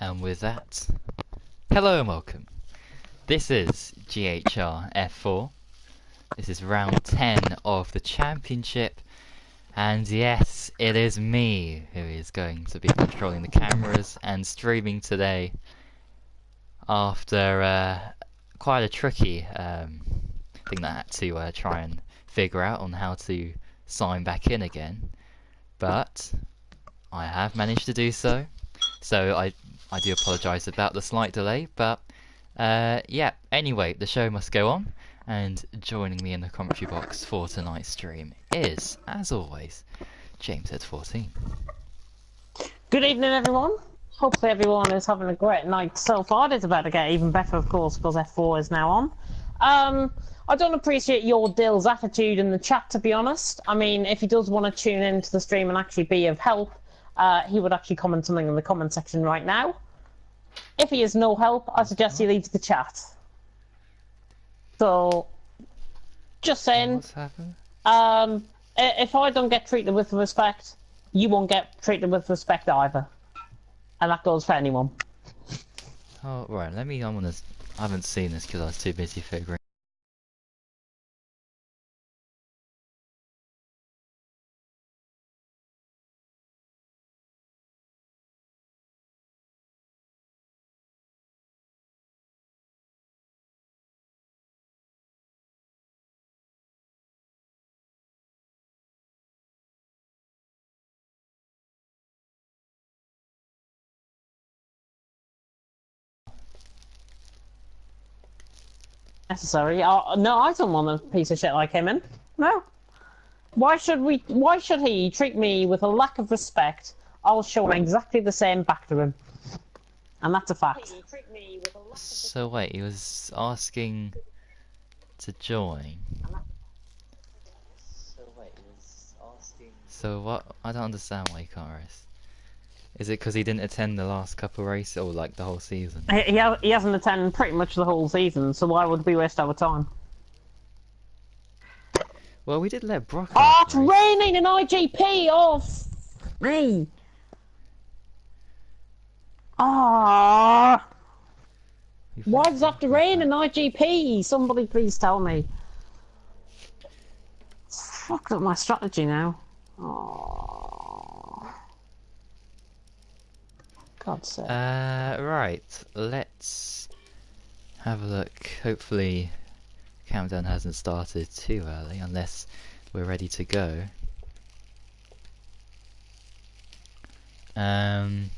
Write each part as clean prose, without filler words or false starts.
And with that, hello and welcome. This is GHR F4. This is round 10 of the championship. And yes, it is me who is going to be controlling the cameras and streaming today after quite a tricky thing that I had to try and figure out on how to sign back in again. But I have managed to do so. So I do apologise about the slight delay, but yeah, anyway, the show must go on, and joining me in the commentary box for tonight's stream is, as always, JamesHead14. Good evening, everyone. Hopefully everyone is having a great night so far. It's about to get even better, of course, because F4 is now on. I don't appreciate your Dill's attitude in the chat, to be honest. I mean, if he does want to tune into the stream and actually be of help, he would actually comment something in the comment section right now. If he is no help, I suggest he leaves the chat. So, just saying, What's happened? if I don't get treated with respect, you won't get treated with respect either. And that goes for anyone. Oh, right, I haven't seen this because I was too busy figuring. Necessary. No, I don't want a piece of shit like him in. No. Why should he treat me with a lack of respect? I'll show him exactly the same back to him. And that's a fact. So wait, he was asking to join. So what? I don't understand why he can't race. Is it because he didn't attend the last couple races, or like the whole season? He hasn't attended pretty much the whole season, so why would we waste our time? Well, we did let Brock. Oh, it's raining in IGP! Oh, me! Ah! Why does it have to rain in IGP? Somebody please tell me. It's fucked up my strategy now. Oh. God's sake. Right. Let's have a look. Hopefully, countdown hasn't started too early, unless we're ready to go. Is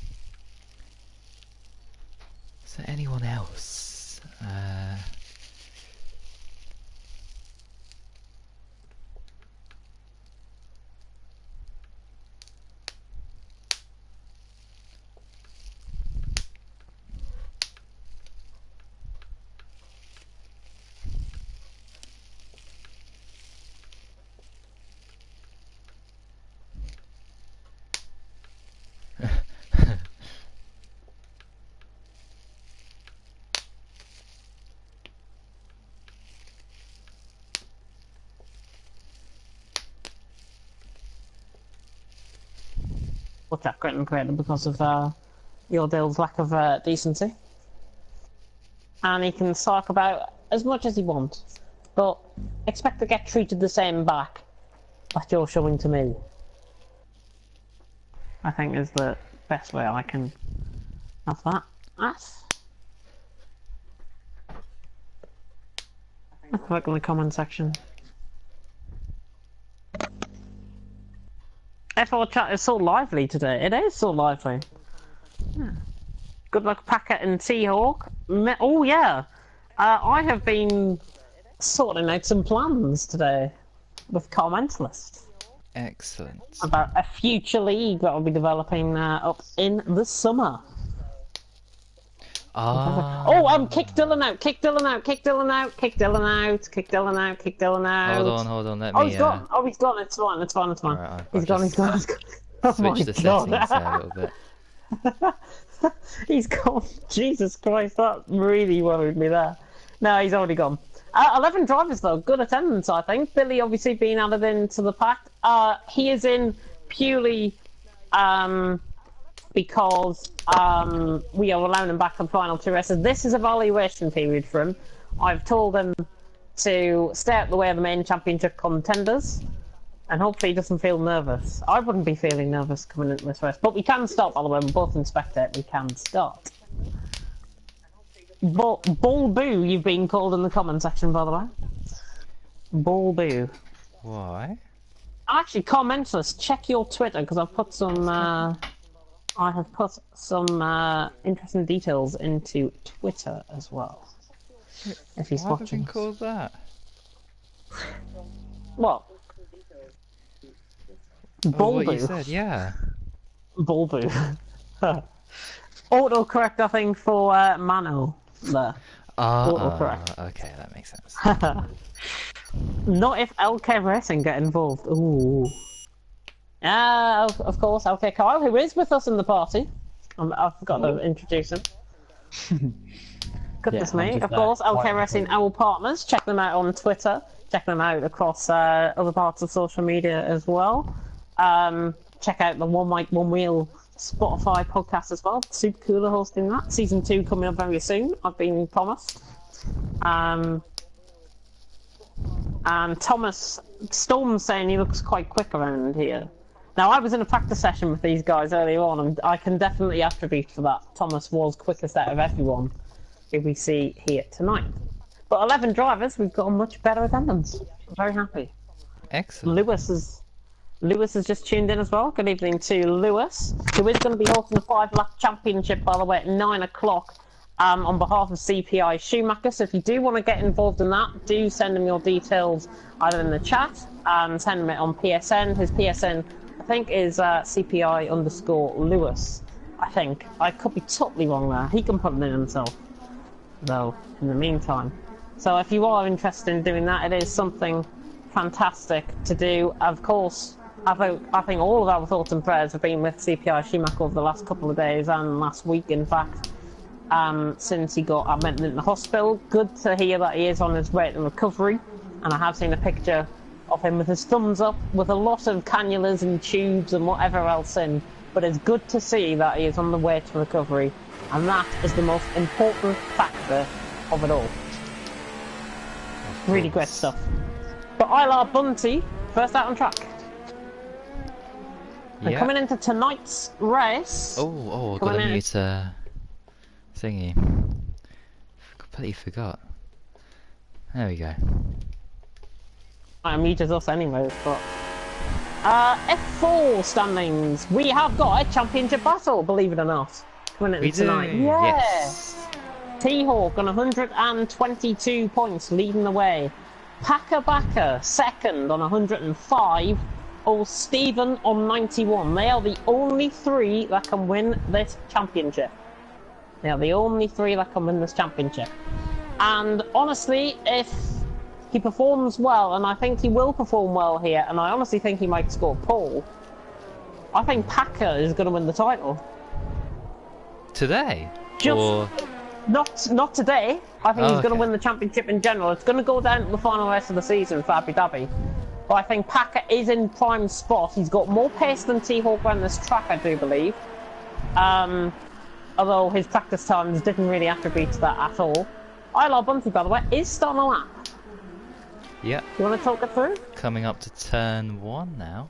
there anyone else? Looked at Grit and Creator because of your Dill's lack of decency. And he can talk about as much as he wants, but expect to get treated the same back that you're showing to me. I think is the best way I can have that. Let's look in the comment section. F4 chat is so lively today. It is so lively. Yeah. Good luck, Packet and Seahawk. Oh yeah, I have been sorting out some plans today with Commentalist. Excellent. About a future league that will be developing up in the summer. Oh, kick Dylan out, kick Dylan out, kick Dylan out, kick Dylan out, kick Dylan out, kick Dylan out. Hold on, let me... he's gone, he's gone, it's fine. Right, He's gone. Oh my switch the God. settings there a little bit. He's gone. Jesus Christ, that really worried me there. No, he's already gone. 11 drivers though, good attendance I think. Billy obviously being added into the pack. He is in purely because we are allowing him back on final two races. This is evaluation period for him. I've told him to stay out the way of the main championship contenders, and hopefully he doesn't feel nervous. I wouldn't be feeling nervous coming into this race, but we can start, by the way. We both inspect it. We can start. Ball Boo, you've been called in the comment section, by the way. Ball Boo. Why? Actually, commenters, check your Twitter, because I've put some. I have put some interesting details into Twitter as well. If he's Why have you watching. been called that? What? Oh, what Bulboo. you said, yeah. Bulboo. Autocorrect, I think, for Mano. There. Autocorrect. Okay, that makes sense. Not if LK Racing get involved. Ooh. Of course, LK Kyle, who is with us in the party. I've got to introduce him. Goodness me. Of course, LK Racing, our partners. Check them out on Twitter. Check them out across other parts of social media as well. Check out the One Mic, One Wheel Spotify podcast as well. Super Cooler hosting that. Season 2 coming up very soon, I've been promised. And Thomas Storm's saying he looks quite quick around here. Now, I was in a practice session with these guys earlier on, and I can definitely attribute for that. Thomas was quickest out of everyone who we see here tonight. But 11 drivers, we've got a much better attendance. I'm very happy. Excellent. Lewis has just tuned in as well. Good evening to Lewis, who is going to be hosting the 5-lap championship, by the way, at 9 o'clock on behalf of CPI Schumacher. So if you do want to get involved in that, do send him your details either in the chat and send him it on PSN. His PSN, I think, is CPI_Lewis. I think. I could be totally wrong there. He can put it in himself, though, in the meantime. So if you are interested in doing that, it is something fantastic to do. Of course, I think all of our thoughts and prayers have been with CPI Schumacher over the last couple of days and last week, in fact, since he got admitted in the hospital. Good to hear that he is on his way to recovery, and I have seen a picture of him with his thumbs up, with a lot of cannulas and tubes and whatever else in, but it's good to see that he is on the way to recovery, and that is the most important factor of it all. Really great stuff. But Ilar Bunty, first out on track. And coming into tonight's race... Oh, I've got to mute thingy. Completely forgot. There we go. I muted us anyway, but... F4 standings. We have got a championship battle, believe it or not. Coming into tonight. Yes. T-Hawk on 122 points, leading the way. Packer second on 105. Or Stephen on 91. They are the only three that can win this championship. They are the only three that can win this championship. And honestly, if he performs well, and I think he will perform well here, and I honestly think he might score pole, I think Packer is going to win the title. Today? Just not today. I think he's going to win the championship in general. It's going to go down to the final race of the season for Abu Dhabi. But I think Packer is in prime spot. He's got more pace than T-Hawk around this track, I do believe. Although his practice times didn't really attribute to that at all. Ilar Bunty, by the way, is starting a lap. Yeah. You want to talk it through? Coming up to turn 1 now.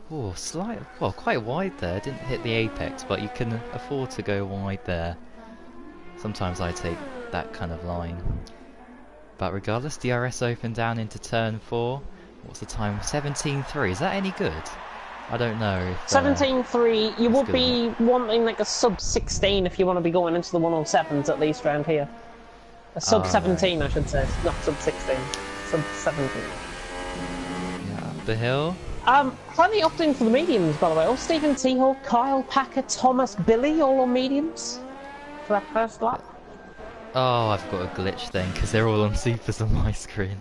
Oh, quite wide there. Didn't hit the apex, but you can afford to go wide there. Sometimes I take that kind of line. But regardless, DRS open down into turn 4. What's the time? 17.3. Is that any good? I don't know. 17.3. You would be wanting like a sub 16 if you want to be going into the 107s at least around here. A sub 17, right. I should say, not sub 16. Sub 17. Yeah, up the hill. Plenty opting for the mediums, by the way. Oh, Stephen T-Hawk, Kyle, Packer, Thomas, Billy, all on mediums for that first lap. Oh, I've got a glitch then because they're all on supers on my screen.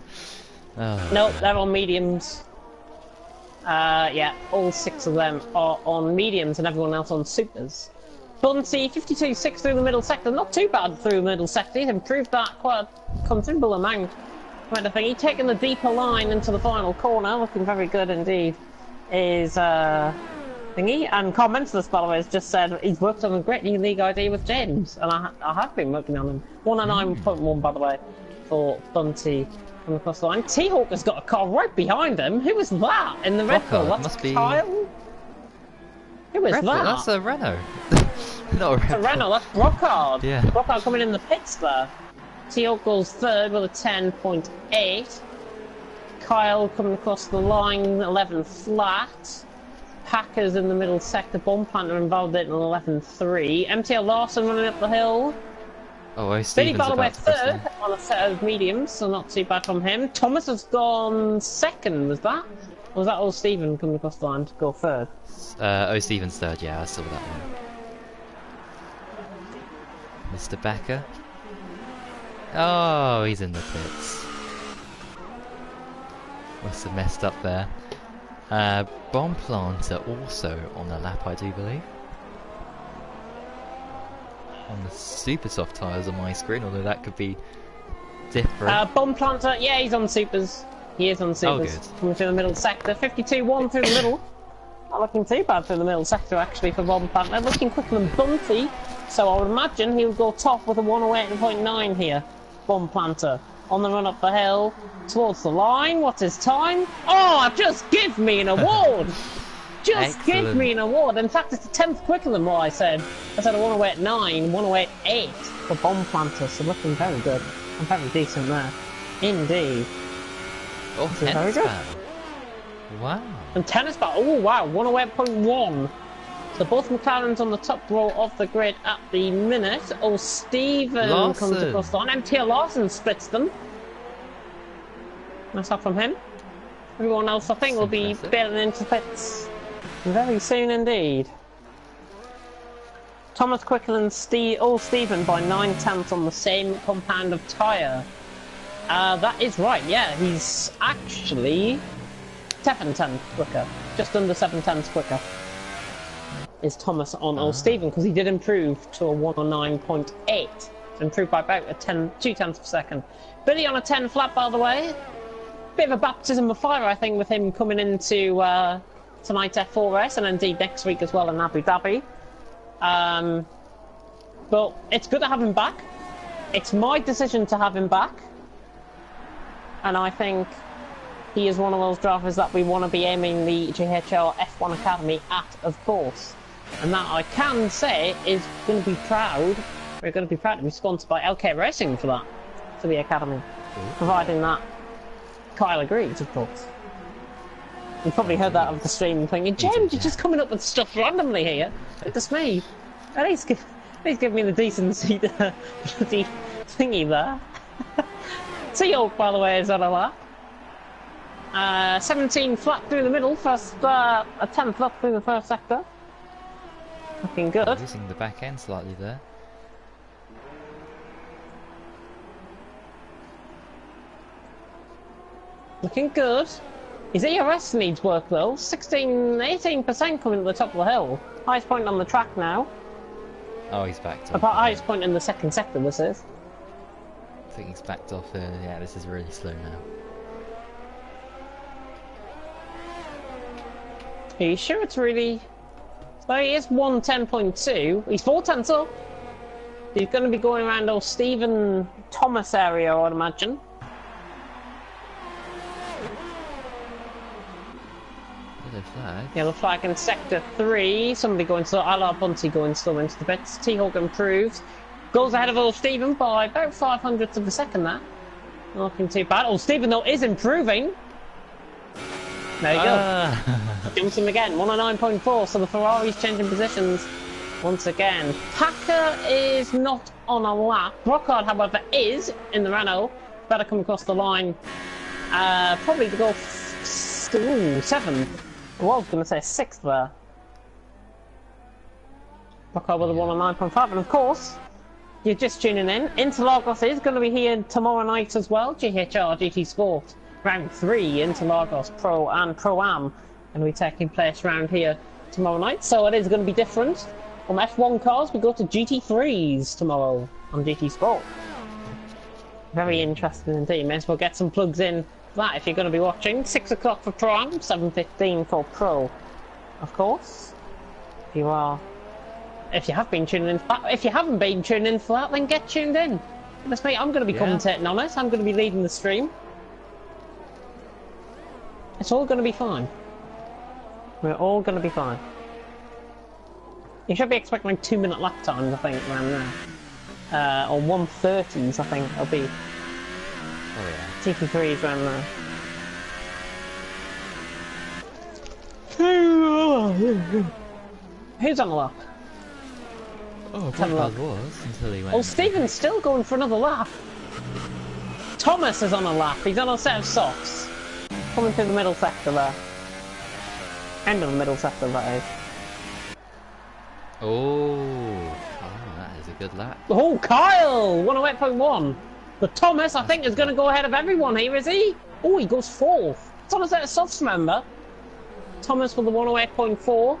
Oh, nope, they're on mediums. Yeah, all 6 of them are on mediums and everyone else on supers. Bunty, 52.6 through the middle sector. Not too bad through the middle sector. He's improved that quite a considerable amount. Kind of thing. He's taken the deeper line into the final corner, looking very good indeed. Is thingy. And comments this, by the way, has just said he's worked on a great new league ID with James, and I have been working on him. 109.1, by the way, for Bunty coming across the line. T-Hawk has got a car right behind him. Who was that in the Red Bull? That's must be Kyle. Who is Red that? Bull, that's a Renault. Not a Red It's a Bull. Renault. That's Brockhard. Yeah. Brockhard coming in the pits there. T-Hawk goes third with a 10.8. Kyle coming across the line, 11 flat. Packers in the middle sector. Bomb Planter involved in 11.3. MTL Larson running up the hill. Oh, Billy, Stevens by the way, about to cross third them. on a set of mediums, so not too bad from him. Thomas has gone second, was that? Or was that old Stephen coming across the line to go third? Stevens third, yeah, I saw that one. Mr. Becker. Oh, he's in the pits. Must have messed up there. Bomb Planter also on the lap, I do believe. On the super soft tyres on my screen, although that could be different. Bomb Planter, yeah, he's on supers. He is on supers. Oh, good. Coming through the middle sector. 52.1 through the middle. Not looking too bad through the middle sector, actually, for Bomb Planter. Looking quicker than Bunty, so I would imagine he would go top with a 108.9 here. Bomb Planter. On the run up the hill, towards the line. What's his time? Oh, just give me an award! Just give me an award. In fact, it's a 10th quicker than what I said. I said a 108.9, 108.8 for Bomb Planter, so looking very good. And very decent there. Indeed. Oh, very tennis good. battle. Wow. And tennis bat, oh wow, 108.1. So both McLarens on the top row of the grid at the minute. Oh, Stephen Larson comes across the line. MTL Larson splits them. Nice help from him. Everyone else, I think, will be bailing into pits very soon indeed. Thomas quicker than Stephen by 9/10 on the same compound of tyre. That is right, yeah, he's actually 7/10 quicker. Just under 7/10 quicker is Thomas on old Stephen, because he did improve to a 109.8. So improved by about 2/10 of a second. Billy on a 10 flat, by the way. Bit of a baptism of fire, I think, with him coming into tonight's F4S, and indeed next week as well in Abu Dhabi. But it's good to have him back. It's my decision to have him back. And I think he is one of those drivers that we want to be aiming the GHR F1 Academy at, of course. And that I can say is going to be proud. We're going to be proud to be sponsored by LK Racing for that, for the Academy. Providing that Kyle agrees, of course. You probably heard that of the stream thinking, James, you're just coming up with stuff randomly here. It's me. At least give me the decency to bloody thingy there. T-Hawk, by the way, is on a lap. 17 flat through the middle, first a 10th up through the first sector. Looking good. Losing the back end slightly there. Looking good. His ERS needs work though. 18% coming to the top of the hill. Highest point on the track now. Oh, he's backed off. About highest point in the second sector, this is. I think he's backed off. Yeah, this is really slow now. Are you sure it's really... So he is 110.2. He's 4/10 up. He's going to be going around old Stephen Thomas area, I'd imagine. Yellow flag. Yellow flag in sector 3. Somebody going slow. Ala Bunty going slow into the pits. T-Hawk improves. Goes ahead of old Stephen by about 500ths of a second there. Not looking too bad. Old Stephen though is improving. There you go. Jumps him again. 109.4. So the Ferrari's changing positions once again. Packer is not on a lap. Brockhard, however, is in the Renault. Better come across the line. Probably to go 7th. I was going to say 6th there. Brockhard with a 109.5. And of course, you're just tuning in. Interlagos is going to be here tomorrow night as well. GHR GT Sport. Round 3, Interlagos Pro and Pro-Am. And we're taking place around here tomorrow night. So it is going to be different. From F1 cars, we go to GT3s tomorrow on GT Sport. Very interesting indeed. May as well get some plugs in for that if you're going to be watching. 6 o'clock for Pro-Am, 7:15 for Pro, of course. If you are. If you have been tuning in, if you haven't been tuning in for that, then get tuned in. Goodness me, I'm going to be commentating on it. I'm going to be leading the stream. It's all going to be fine. We're all going to be fine. You should be expecting like 2-minute lap times, I think, around there. Or 1:30s, I think it'll be. Oh yeah. TP3's around there. Who's on the lap? Oh, I thought was until he went. Oh, Stephen's still going for another lap. Thomas is on a lap. He's on a set of softs. Coming through the middle sector there. End of the middle sector, that is. Oh, that is a good lap. Oh, Kyle! 108.1. But Thomas, I think, is going to go ahead of everyone here, is he? Oh, he goes 4th. It's on a set of softs, remember? Thomas with the 108.4.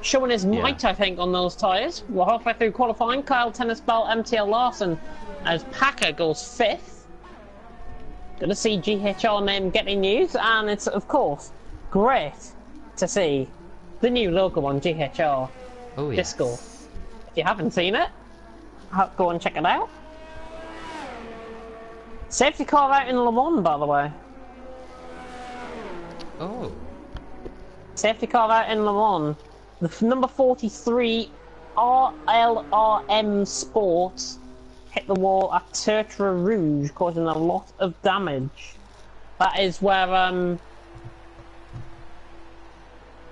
Showing his might, I think, on those tyres. We're halfway through qualifying. Kyle Tennis Bell, MTL Larson, as Packer goes 5th. Good to see GHR name getting news, and it's, of course, great to see the new logo on GHR. Oh, yes. Disco. If you haven't seen it, go and check it out. Safety car out in Le Mans, by the way. Oh. Safety car out in Le Mans. The number 43 RLRM Sports hit the wall at Tertre Rouge, causing a lot of damage. That is where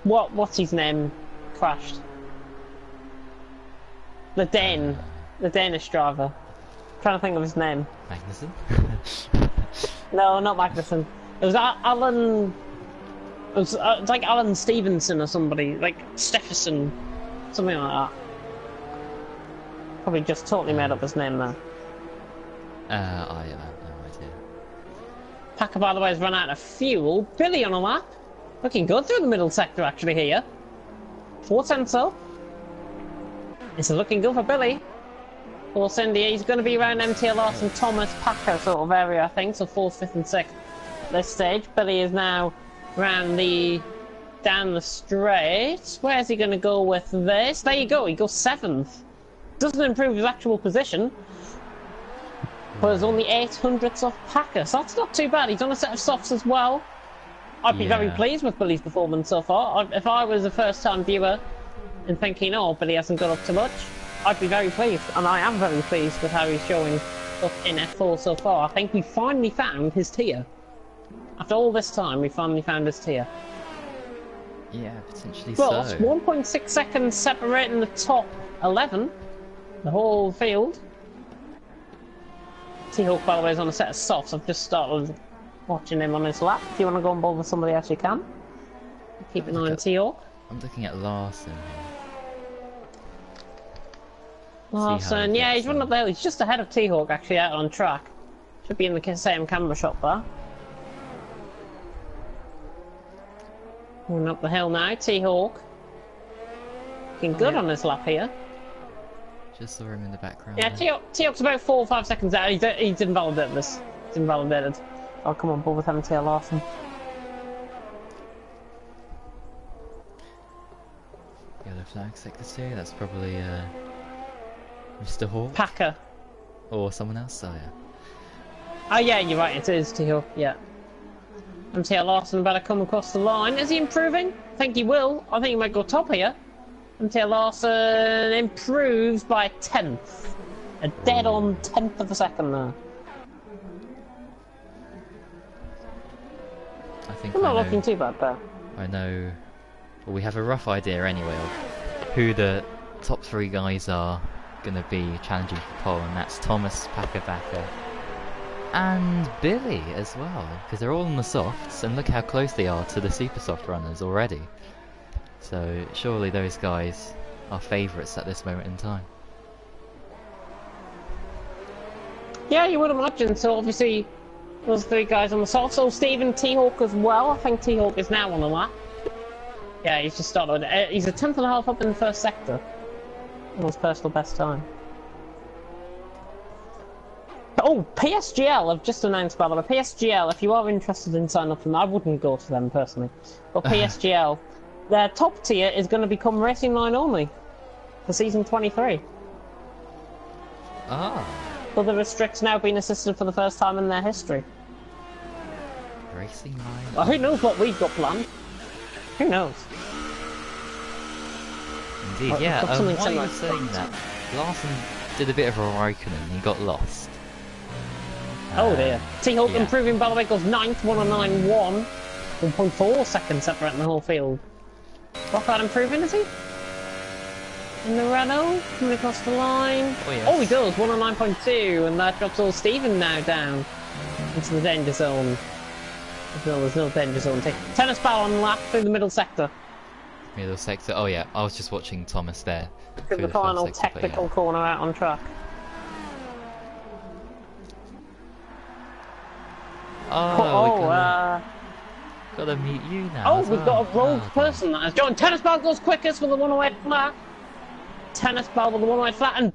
what's his name crashed? The Danish driver. I'm trying to think of his name. Magnussen? No, not Magnussen. It was Alan. It's like Alan Stevenson or somebody, like Stephenson, something like that. Probably just totally made up his name there. I have no idea. Packer, by the way, has run out of fuel. Billy on a lap. Looking good through the middle sector, actually, here. 4 so. It's looking good for Billy. Paul Cindy, he's going to be around MTL Larson, Thomas, Packer sort of area, I think, so 4th, 5th and 6th at this stage. Billy is now down the straight. Where's he going to go with this? There you go, he goes 7th. Doesn't improve his actual position, but there's only 800ths off Packer, so that's not too bad. He's on a set of softs as well. I'd be very pleased with Billy's performance so far. If I was a first-time viewer and thinking, oh, Billy hasn't got up to much, I'd be very pleased, and I am very pleased with how he's showing up in F4 so far. I think we finally found his tier. After all this time, we finally found his tier. Yeah, potentially well, so. Well, 1.6 seconds separating the top 11, the whole field. T-Hawk, by the way, is on a set of softs. I've just started watching him on his lap. If you want to go and bowl with somebody else, you can. Keep an eye on T-Hawk. I'm looking at Larson here. Larson, yeah, he's running up there. He's just ahead of T-Hawk, actually, out on track. Should be in the same camera shot there. Going up the hill now, T-Hawk. Looking good on his lap here. Just saw him in the background. Yeah, T-Hawk's about 4 or 5 seconds out. He's invalidated this. He's invalidated. Oh, come on, board with MTL Larson. Yellow flag sector 2, that's probably Mr. Hawk. Packer. Or someone else, oh yeah. Oh yeah, you're right, it is T-Hawk, yeah. MTL Larson better come across the line. Is he improving? I think he will. I think he might go top here. MTL Larson improves by 10th. A dead-on 10th of a second there. I think I'm not looking too bad there. I know. Well, we have a rough idea anyway of who the top 3 guys are going to be challenging for pole, and that's Thomas, Packer, and Billy as well, because they're all on the softs, and look how close they are to the super soft runners already. So surely those guys are favourites at this moment in time. Yeah, you would imagine. So obviously those 3 guys on the soft. So Stephen, T-Hawk as well. I think T-Hawk is now on the lap. Yeah, he's just started. He's a 10th and a half up in the first sector. That was personal best time. Oh, PSGL have just announced, by the way. PSGL, if you are interested in signing up for them, I wouldn't go to them personally. But PSGL their top tier is going to become Racing Line only for season 23. Ah. So the restricts now being assisted for the first time in their history. Racing Line. Well, who knows what we've got planned? Who knows? Indeed, Right, yeah. we've got something Why are you similar. saying that? Larson did a bit of a Raikkonen and he got lost. Oh dear. T-Hawk yeah. improving by the way goes 9th, 109.1. 1.4 seconds separating the whole field. Brockhart improving, is he? In the Renault, coming across the line. Oh, yes. Oh, he does, 109.2, and that drops all Stephen now down into the danger zone. There's no danger zone. Tennis ball on the lap through the middle sector. Middle sector. Oh yeah, I was just watching Thomas there. To the final first sector, technical yeah. corner out on track. Gotta mute you now. Oh, as we've well. got a rogue Oh, person that has joined. Tennis ball goes quickest with the 108 flat. Tennis ball with the 108 flat and.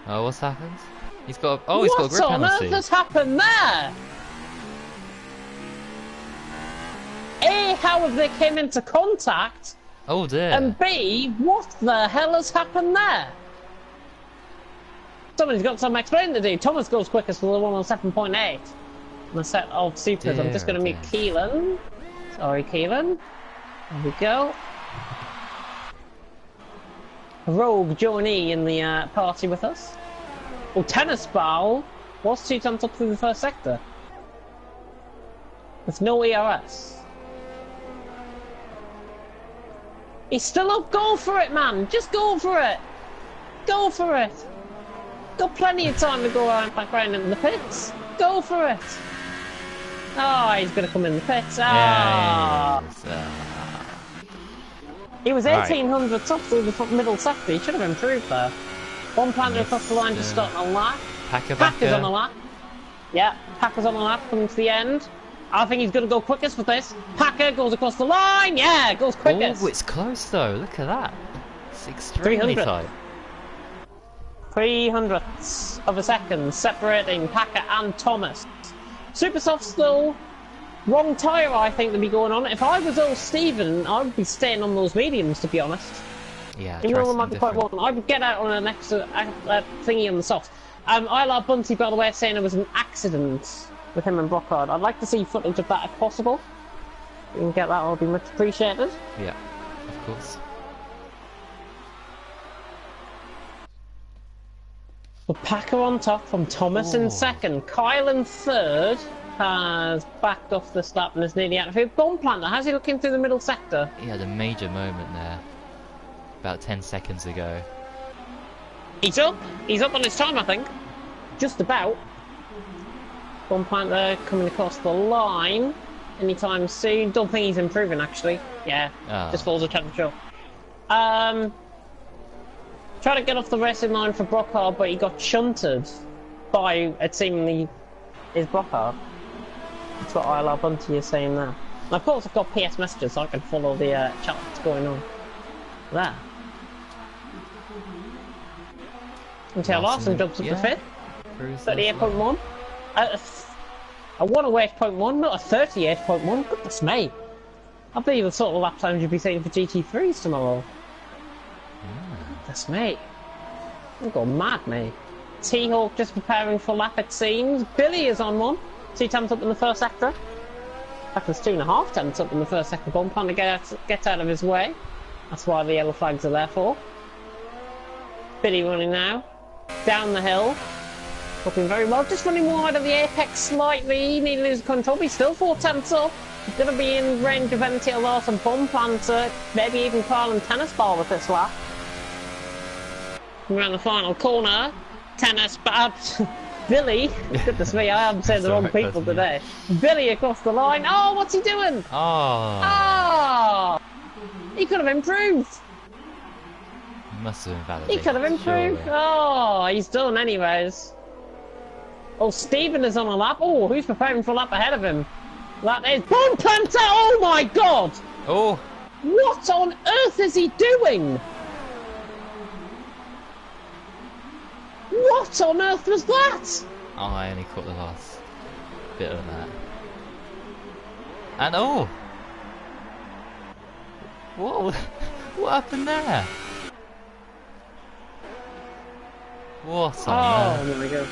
Oh, what's happened? He's got. Oh, he's got a grip What on penalty. earth has happened there? A, how have they came into contact? Oh dear. And B, what the hell has happened there? Somebody's got some explaining to do. Thomas goes quickest for the 107.8. And a set of supers. I'm just going to meet Keelan. Sorry, Keelan. There we go. A rogue joinee in the party with us. Oh, Tennis Ball was 2 times up through the first sector. With no ERS. He's still up. Go for it, man. Just go for it. Go for it. Got plenty of time to go around back round into the pits. Go for it. Oh, he's going to come in the pits. Ah. He was 1800 top through the middle sector. He should have improved there. One planter across the line to start on a lap. Packer's on the lap. Yeah, Packer's on the lap coming to the end. I think he's going to go quickest with this. Packer goes across the line. Yeah, goes quickest. Oh, it's close though. Look at that. It's extremely 300. tight. 300ths of a second separating Packer and Thomas. Super soft still. Wrong tyre, I think, to be going on. If I was old Stephen, I would be staying on those mediums, to be honest. Yeah, You know, might be quite welcome. I would get out on an extra thingy on the softs. Isla Bunty, by the way, saying it was an accident with him and Brockhart. I'd like to see footage of that if possible. If you can get that, I'll be much appreciated. Yeah, of course. But Packer on top from Thomas in second. Kyle in third has backed off the slap and is nearly out of here. Bomb planter, how's he looking through the middle sector? He had a major moment there. About 10 seconds ago. He's up. He's up on his time, I think. Just about. Bomb planter coming across the line anytime soon. Don't think he's improving, actually. Yeah, just falls a chance short. Tried to get off the racing line for Brockhart, but he got shunted by, seemingly, his Brockhart. That's what Isla Bunty is saying there. And of course I've got PS messages so I can follow the chat that's going on. There. Until Larson jumps up to 5th. 38.1. A 108.1, not a 38.1. Goodness me. I believe the sort of lap times you'd be seeing for GT3s tomorrow. Goodness me. I'm going mad, mate. T-Hawk just preparing for lap, it seems. Billy is on one. 2 tenths up in the first sector. In fact, there's 2.5 tenths up in the first sector. Bomb planter gets out of his way. That's why the yellow flags are there for. Billy running now. Down the hill. Looking very well. Just running wide of the apex slightly. Need to lose control. He's still 4 tenths up. He's going to be in range of NTL Larson, Bomb planter. Maybe even Carl and Tennis Ball with this lap. Around the final corner. Tennis Ball. Billy. Goodness me, I am saying the wrong people today. Billy across the line. Oh, what's he doing? Oh! He could have improved. Must have invalidated. He could have improved. Surely. Oh, he's done anyways. Oh, Stephen is on a lap. Oh, who's preparing for a lap ahead of him? That is Bomb Planter. Oh my God! Oh! What on earth is he doing? What on earth was that? Oh, I only caught the last bit of that. And oh! Whoa! What happened there? What on Oh my god.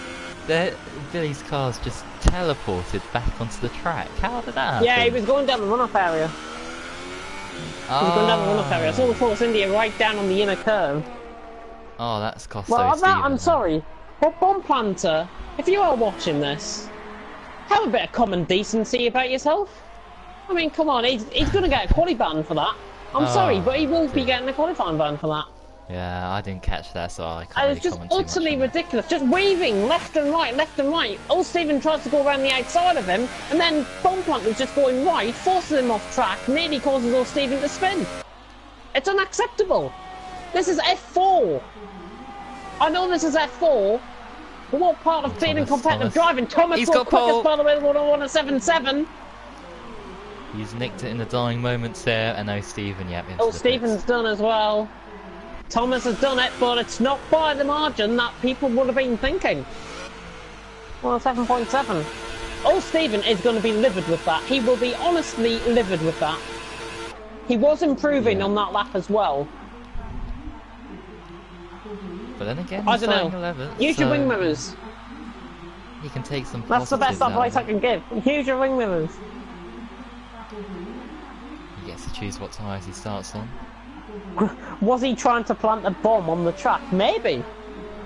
Billy's car's just teleported back onto the track. How did that happen? Yeah, he was going down the runoff area. He was going down the runoff area. I saw the Force India right down on the inner curve. Oh, that's cost Well, Stephen. I'm sorry. But Bomb Planter, if you are watching this, have a bit of common decency about yourself. I mean, come on, he's going to get a quali ban for that. I'm sorry, but he will be getting a qualifying ban for that. Yeah, I didn't catch that, so I can't And really it's just comment too much utterly on that. ridiculous. Just waving left and right, left and right. Old Stephen tries to go around the outside of him, and then Bomb Planter's just going right, forces him off track, nearly causes Old Stephen to spin. It's unacceptable. This is F4. I know this is F4, but what part of being in competitive driving? Thomas He's was got quickest, pole. by the way, 101.77. He's nicked it in the dying moments there, and now Stephen, yep, into Old the Stephen's pits. done as well. Thomas has done it, but it's not by the margin that people would have been thinking. 107.7. Old Stephen is going to be livid with that. He will be honestly livid with that. He was improving on that lap as well. But then again, I he's don't starting know. 11th, Use your so wing mirrors. he can take some That's the best positives out advice I of it. can give. Use your wing mirrors. He gets to choose what tyres he starts on. Was he trying to plant a bomb on the track? Maybe.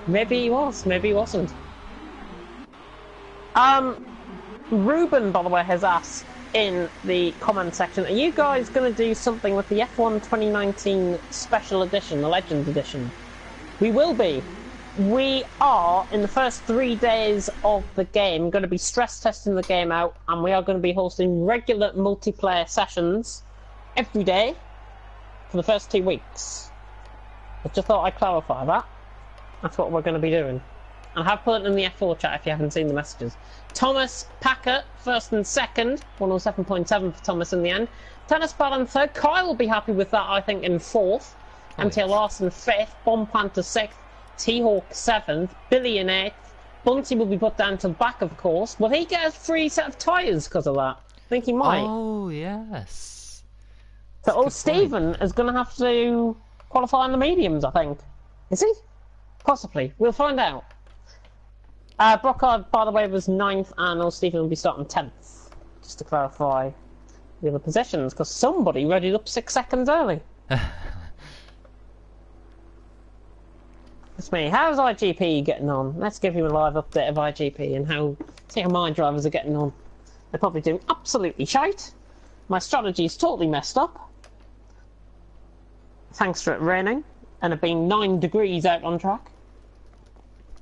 Maybe he was. Maybe he wasn't. Ruben, by the way, has asked in the comment section, are you guys going to do something with the F1 2019 Special Edition, the Legends Edition? We will be. We are, in the first 3 days of the game, going to be stress testing the game out, and we are going to be hosting regular multiplayer sessions every day for the first 2 weeks. I just thought I'd clarify that. That's what we're going to be doing. And I have put it in the F4 chat if you haven't seen the messages. Thomas Packer, first and second. 107.7 for Thomas in the end. Tennis Ballon third. Kyle will be happy with that, I think, in fourth. MTL Larson fifth. Bomb Panther sixth. T-Hawk seventh. Billy in eighth. Bunty will be put down to the back, of course. Will he get a free set of tyres because of that? I think he might. Oh, yes. So old Stephen is going to have to qualify in the mediums, I think. Is he? Possibly. We'll find out. Brockhard, by the way, was 9th, and old Stephen will be starting 10th. Just to clarify the other positions, because somebody readied up 6 seconds early. It's me. How's IGP getting on? Let's give you a live update of IGP and see how my drivers are getting on. They're probably doing absolutely shite. My strategy's totally messed up. Thanks to it raining and it being 9 degrees out on track.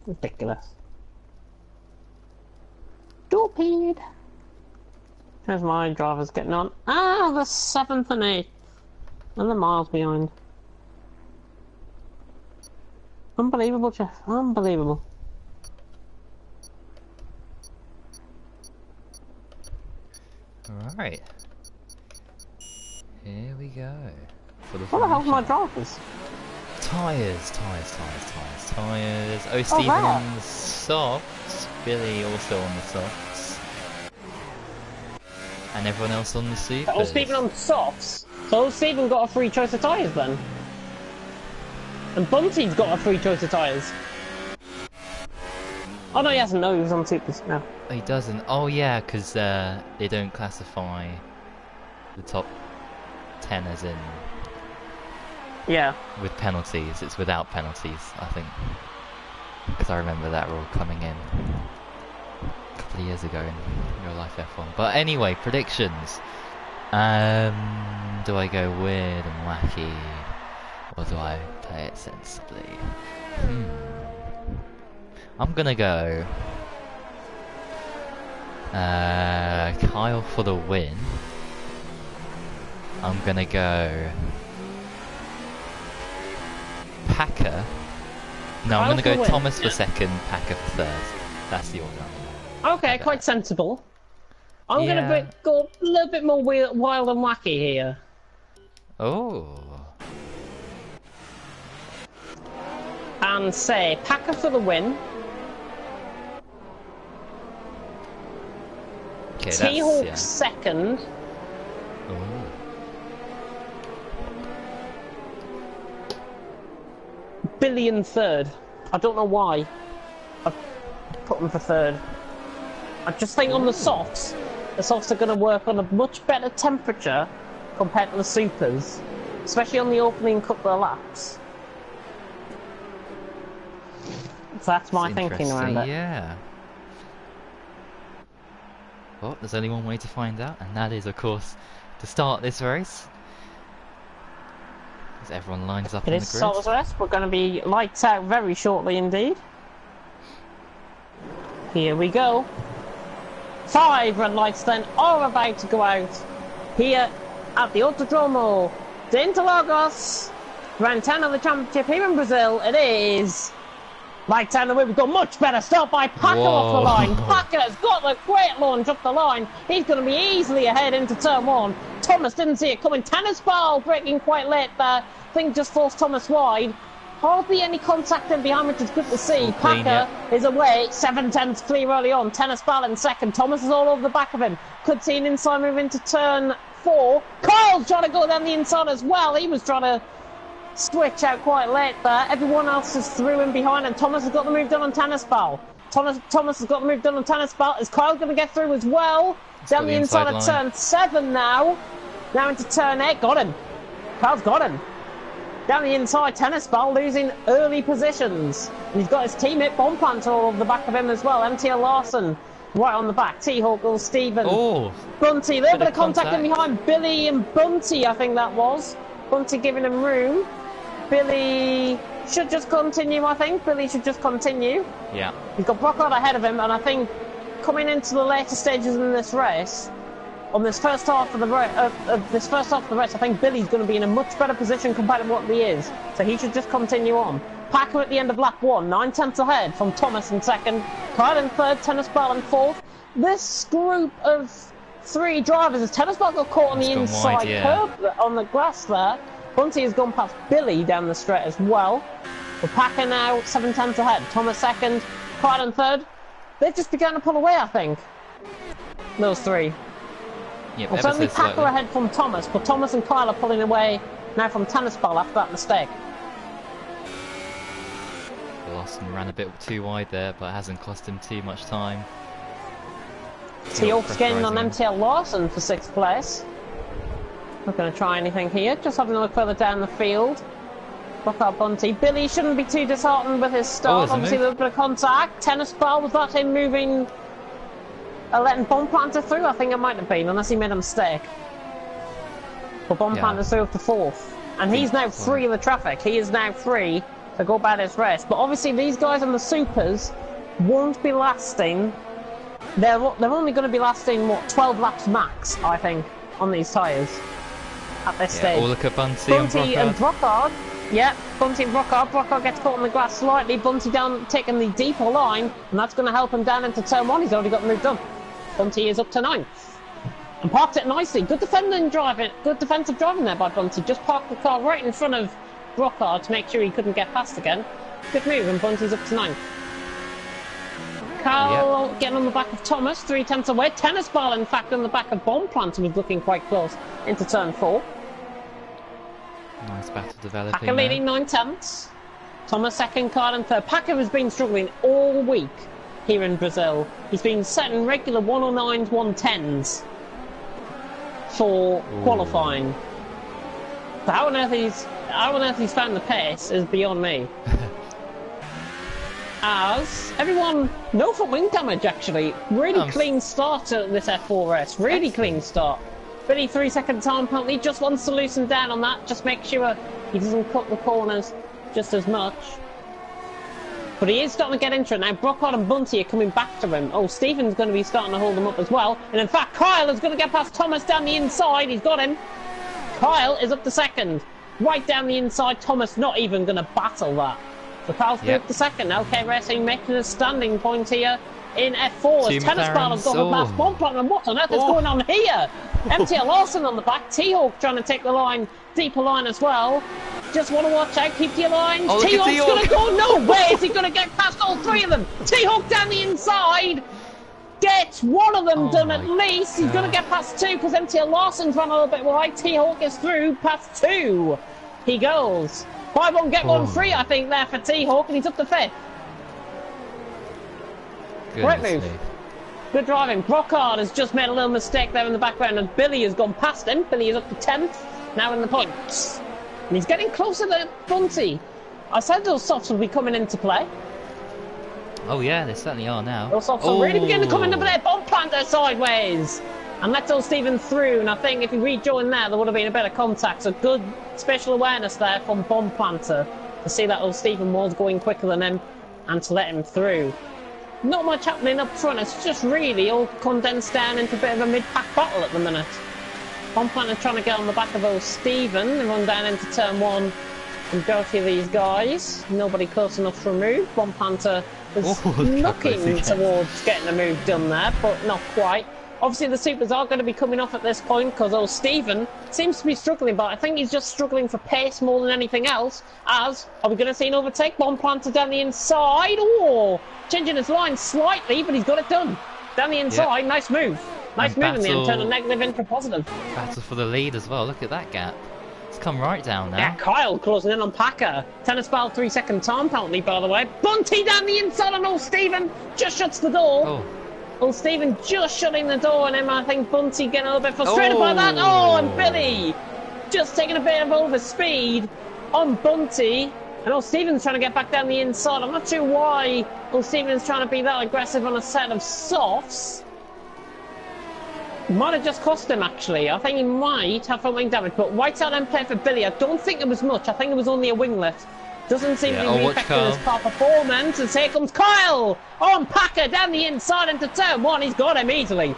Ridiculous. Torpedo. How's my drivers getting on? Ah, the 7th and 8th. And they're miles behind. Unbelievable, Jeff. Unbelievable. Alright. Here we go. For the What the hell's my drivers? Tyres. Oh, Stephen on the softs. Billy also on the softs. And everyone else on the supers. Oh, Stephen on softs? So Stephen got a free choice of tyres then? And Bunty's got a free choice of tyres. Oh no, he hasn't. No, he was on supers. No. He doesn't. Oh yeah, because they don't classify the top 10 as in Yeah. with penalties. It's without penalties, I think. Because I remember that rule coming in a couple of years ago in real life F1. But anyway, predictions. Do I go weird and wacky, or do I play it sensibly? I'm gonna go Kyle for the win. I'm gonna go Packer. No, I'm gonna go Thomas for second, Packer for third. That's the order. Okay, quite sensible. I'm Yeah. gonna go a little bit more wild and wacky here. Oh. And say Packer for the win. Okay, T-Hawk yeah. second. Oh. Billy in third. I don't know why I've put him for third. I just think on the softs are going to work on a much better temperature compared to the supers, especially on the opening couple of laps. So that's my thinking around it. Yeah. Well, there's only one way to find out, and that is, of course, to start this race. As everyone lines up on the grid. It is Salt's Rest. We're going to be lights out very shortly indeed. Here we go. 5 red lights then are about to go out here at the Autodromo de Interlagos, round 10 of the championship here in Brazil. It is lights out the way. We've got much better start by Packer off the line. Packer's got the great launch up the line. He's going to be easily ahead into turn 1. Thomas didn't see it coming. Tennis ball breaking quite late there. I think just forced Thomas wide. Hardly any contact in behind, which is good to see. Packer is away. 7/10 clear early on. Tennis ball in second. Thomas is all over the back of him. Could see an inside move into turn 4. Kyle's trying to go down the inside as well. He was trying to switch out quite late there. Everyone else is through in behind, and Thomas has got the move done on Tennis ball. Thomas has got the move done on Tennis ball. Is Kyle going to get through as well? Down the inside of turn 7 now. Now into turn 8. Got him. Kyle's got him. Down the inside, Tennis ball losing early positions. And he's got his teammate Bomb Planter all over the back of him as well. MTL Larson right on the back. T-Hawk or Stephen. Oh, Bunty, a little bit of contact in behind. Billy and Bunty, I think that was. Bunty giving him room. Billy should just continue, I think. Billy should just continue. Yeah. He's got Brockhart ahead of him, and I think coming into the later stages in this race, on this first half of the race, I think Billy's going to be in a much better position compared to what he is. So he should just continue on. Packer at the end of lap 1, 9/10 ahead from Thomas in second, Kyle in third, Tennis ball in fourth. This group of 3 drivers, as Tennis ball got caught on the inside curb on the grass there. Bunty has gone past Billy down the straight as well. But Packer now 7/10 ahead. Thomas second, Kyle in third. They've just begun to pull away, I think. Those 3. Yep, well, certainly Packer ahead from Thomas, but Thomas and Kyle are pulling away now from Tennis ball after that mistake. Lawson ran a bit too wide there, but it hasn't cost him too much time. T-Hawk's gaining on MTL Larson for 6th place. Not going to try anything here, just having a look further down the field. Brockhart Bunty. Billy shouldn't be too disheartened with his start. Obviously a little bit of contact. Tennis ball, was that him moving... letting Bomb Planter through? I think it might have been, unless he made a mistake. But Bomb Planter's through up to 4th. And he's now free of the traffic. He is now free to go about his race. But obviously these guys on the supers won't be lasting. They're only going to be lasting, what, 12 laps max, I think, on these tyres at this stage. Oh, look at Bunty and Brockhart. Yeah, Bunty and Brockhart. Brockhart gets caught on the grass slightly. Bunty down, taking the deeper line, and that's going to help him down into turn 1. He's already got the move done. Bunty is up to 9th. And parked it nicely. Good defensive driving there by Bunty. Just parked the car right in front of Brockhart to make sure he couldn't get past again. Good move, and Bunty's up to 9th. Carl getting on the back of Thomas, 3/10 away. Tennis ball, in fact, on the back of Bomb Planter was looking quite close into turn 4. Nice battle developing. Packer leading 9/10. Thomas second, Carl in third. Packer has been struggling all week here in Brazil. He's been setting regular 109s, 110s for qualifying. So how on earth he's found the pace is beyond me. As everyone, no front wing damage actually. Really clean start to this F4 race. Really clean start. Billy 3-second time penalty. Just wants to loosen down on that. Just make sure he doesn't cut the corners just as much. But he is starting to get into it now. Brockhart and Bunty are coming back to him. Oh, Stephen's going to be starting to hold him up as well. And in fact, Kyle is going to get past Thomas down the inside. He's got him. Kyle is up to second. Right down the inside. Thomas not even going to battle that. So Kyle's up to second. OK Racing making a standing point here in F4. As Tennis ball has got the last bomb plan. And what on earth is going on here? MTL Larson on the back. T-Hawk trying to take the line, deeper line as well. Just want to watch out, keep to your lines. T-Hawk's going to go. No way is he going to get past all 3 of them. T-Hawk down the inside. gets one of them Oh done my at least. He's going to God. get past 2 because MTL Larson's run a little bit wide. T-Hawk is through past 2. He goes. 5-1 get one Oh. free, I think, there for T-Hawk, and he's up to 5th. Great Goodness move. me. Good driving. Brockhard has just made a little mistake there in the background, and Billy has gone past him. Billy is up to 10th, now in the points. And he's getting closer to Bunty. I said those softs will be coming into play. Oh yeah, they certainly are now. Those softs are really beginning to come into play. Bomb planter sideways. And let old Stephen through, and I think if he rejoined there would have been a better contact. So good special awareness there from Bomb Planter to see that old Stephen was going quicker than him and to let him through. Not much happening up front, it's just really all condensed down into a bit of a mid-pack battle at the minute. Bomb Planter trying to get on the back of old Stephen and run down into turn 1 and dirty these guys. Nobody close enough to remove. Bomb Planter was looking towards getting a move done there, but not quite. Obviously the supers are going to be coming off at this point because old Stephen seems to be struggling, but I think he's just struggling for pace more than anything else. As, are we going to see an overtake? Bomb Planter down the inside. Oh, changing his line slightly, but he's got it done. Down the inside, yep. Nice move. Nice move in the end, turn a negative into positive. Battle for the lead as well, look at that gap. It's come right down now. Yeah, Kyle closing in on Packer. Tennis ball 3-second time penalty, by the way. Bunty down the inside on old Stephen. Just shuts the door. Oh. Old Stephen just shutting the door on him. I think Bunty getting a little bit frustrated by that. Oh, and Billy just taking a bit of overspeed on Bunty. And old Stephen's trying to get back down the inside. I'm not sure why old Stephen's trying to be that aggressive on a set of softs. Might have just cost him, actually. I think he might have front wing damage, but White's out and play for Billy. I don't think it was much. I think it was only a winglet. Doesn't seem to be affecting his car performance. And here comes Kyle on Packer down the inside into turn 1. He's got him easily.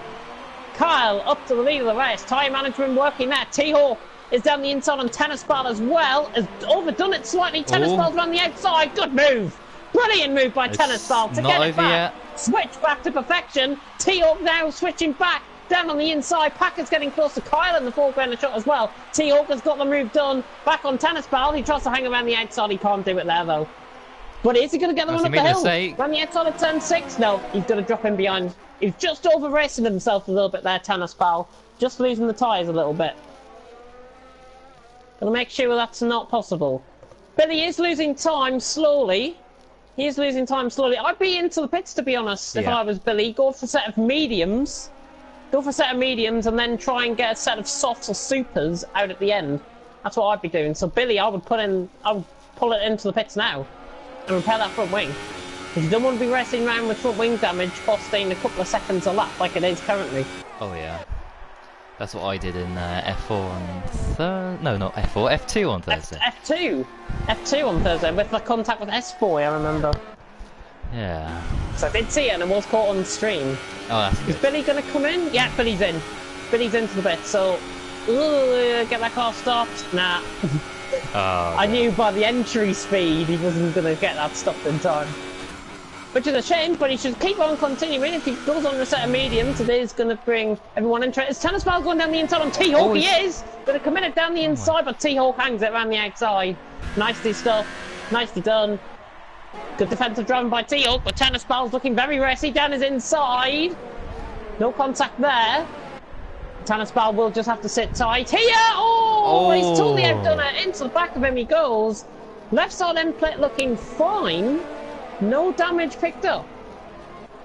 Kyle up to the lead of the race. Tyre management working there. T-Hawk is down the inside on Tennis Ball as well. Has overdone it slightly. Tennis Ball's around the outside. Good move. Brilliant move by Tennis Ball to get it back. Switch back to perfection. T-Hawk now switching back. Down on the inside, Packer's getting close to Kyle in the foreground shot as well. T-Hawk has got the move done. Back on Tennis Ball, he tries to hang around the outside, he can't do it there though. But is he going to get the one up the hill? Around the outside of turn 6? No, he's going to drop in behind. He's just over-racing himself a little bit there, Tennis Ball. Just losing the tyres a little bit. Gonna make sure that's not possible. Billy is losing time slowly. He is losing time slowly. I'd be into the pits, to be honest, if I was Billy. Go for a set of mediums. Go for a set of mediums and then try and get a set of softs or supers out at the end. That's what I'd be doing. So Billy, I would pull it into the pits now and repair that front wing. Because you don't want to be racing around with front wing damage costing a couple of seconds a lap like it is currently. Oh yeah. That's what I did in F4 on no, not F4, F2 on Thursday. F2 on Thursday with the contact with S4, I remember. Yeah. So I did see it and it was caught on stream. Oh, that's good. Is Billy going to come in? Yeah, Billy's in. Billy's into the bit, so... get that car stopped? Nah. Oh, I knew by the entry speed he wasn't going to get that stopped in time. Which is a shame, but he should keep on continuing. If he goes on a set of mediums, it is going to bring everyone interested. Is Tennis Ball going down the inside on T-Hawk? He is! Going to commit it down the inside, but T-Hawk hangs it around the outside. Nicely stuff. Nicely done. Good defensive driving by T-Hawk, but Tennis Ball's looking very racy down his inside. No contact there. Tennis Ball will just have to sit tight here. Oh, he's totally outdone it. Into the back of him he goes. Left side end plate looking fine. No damage picked up.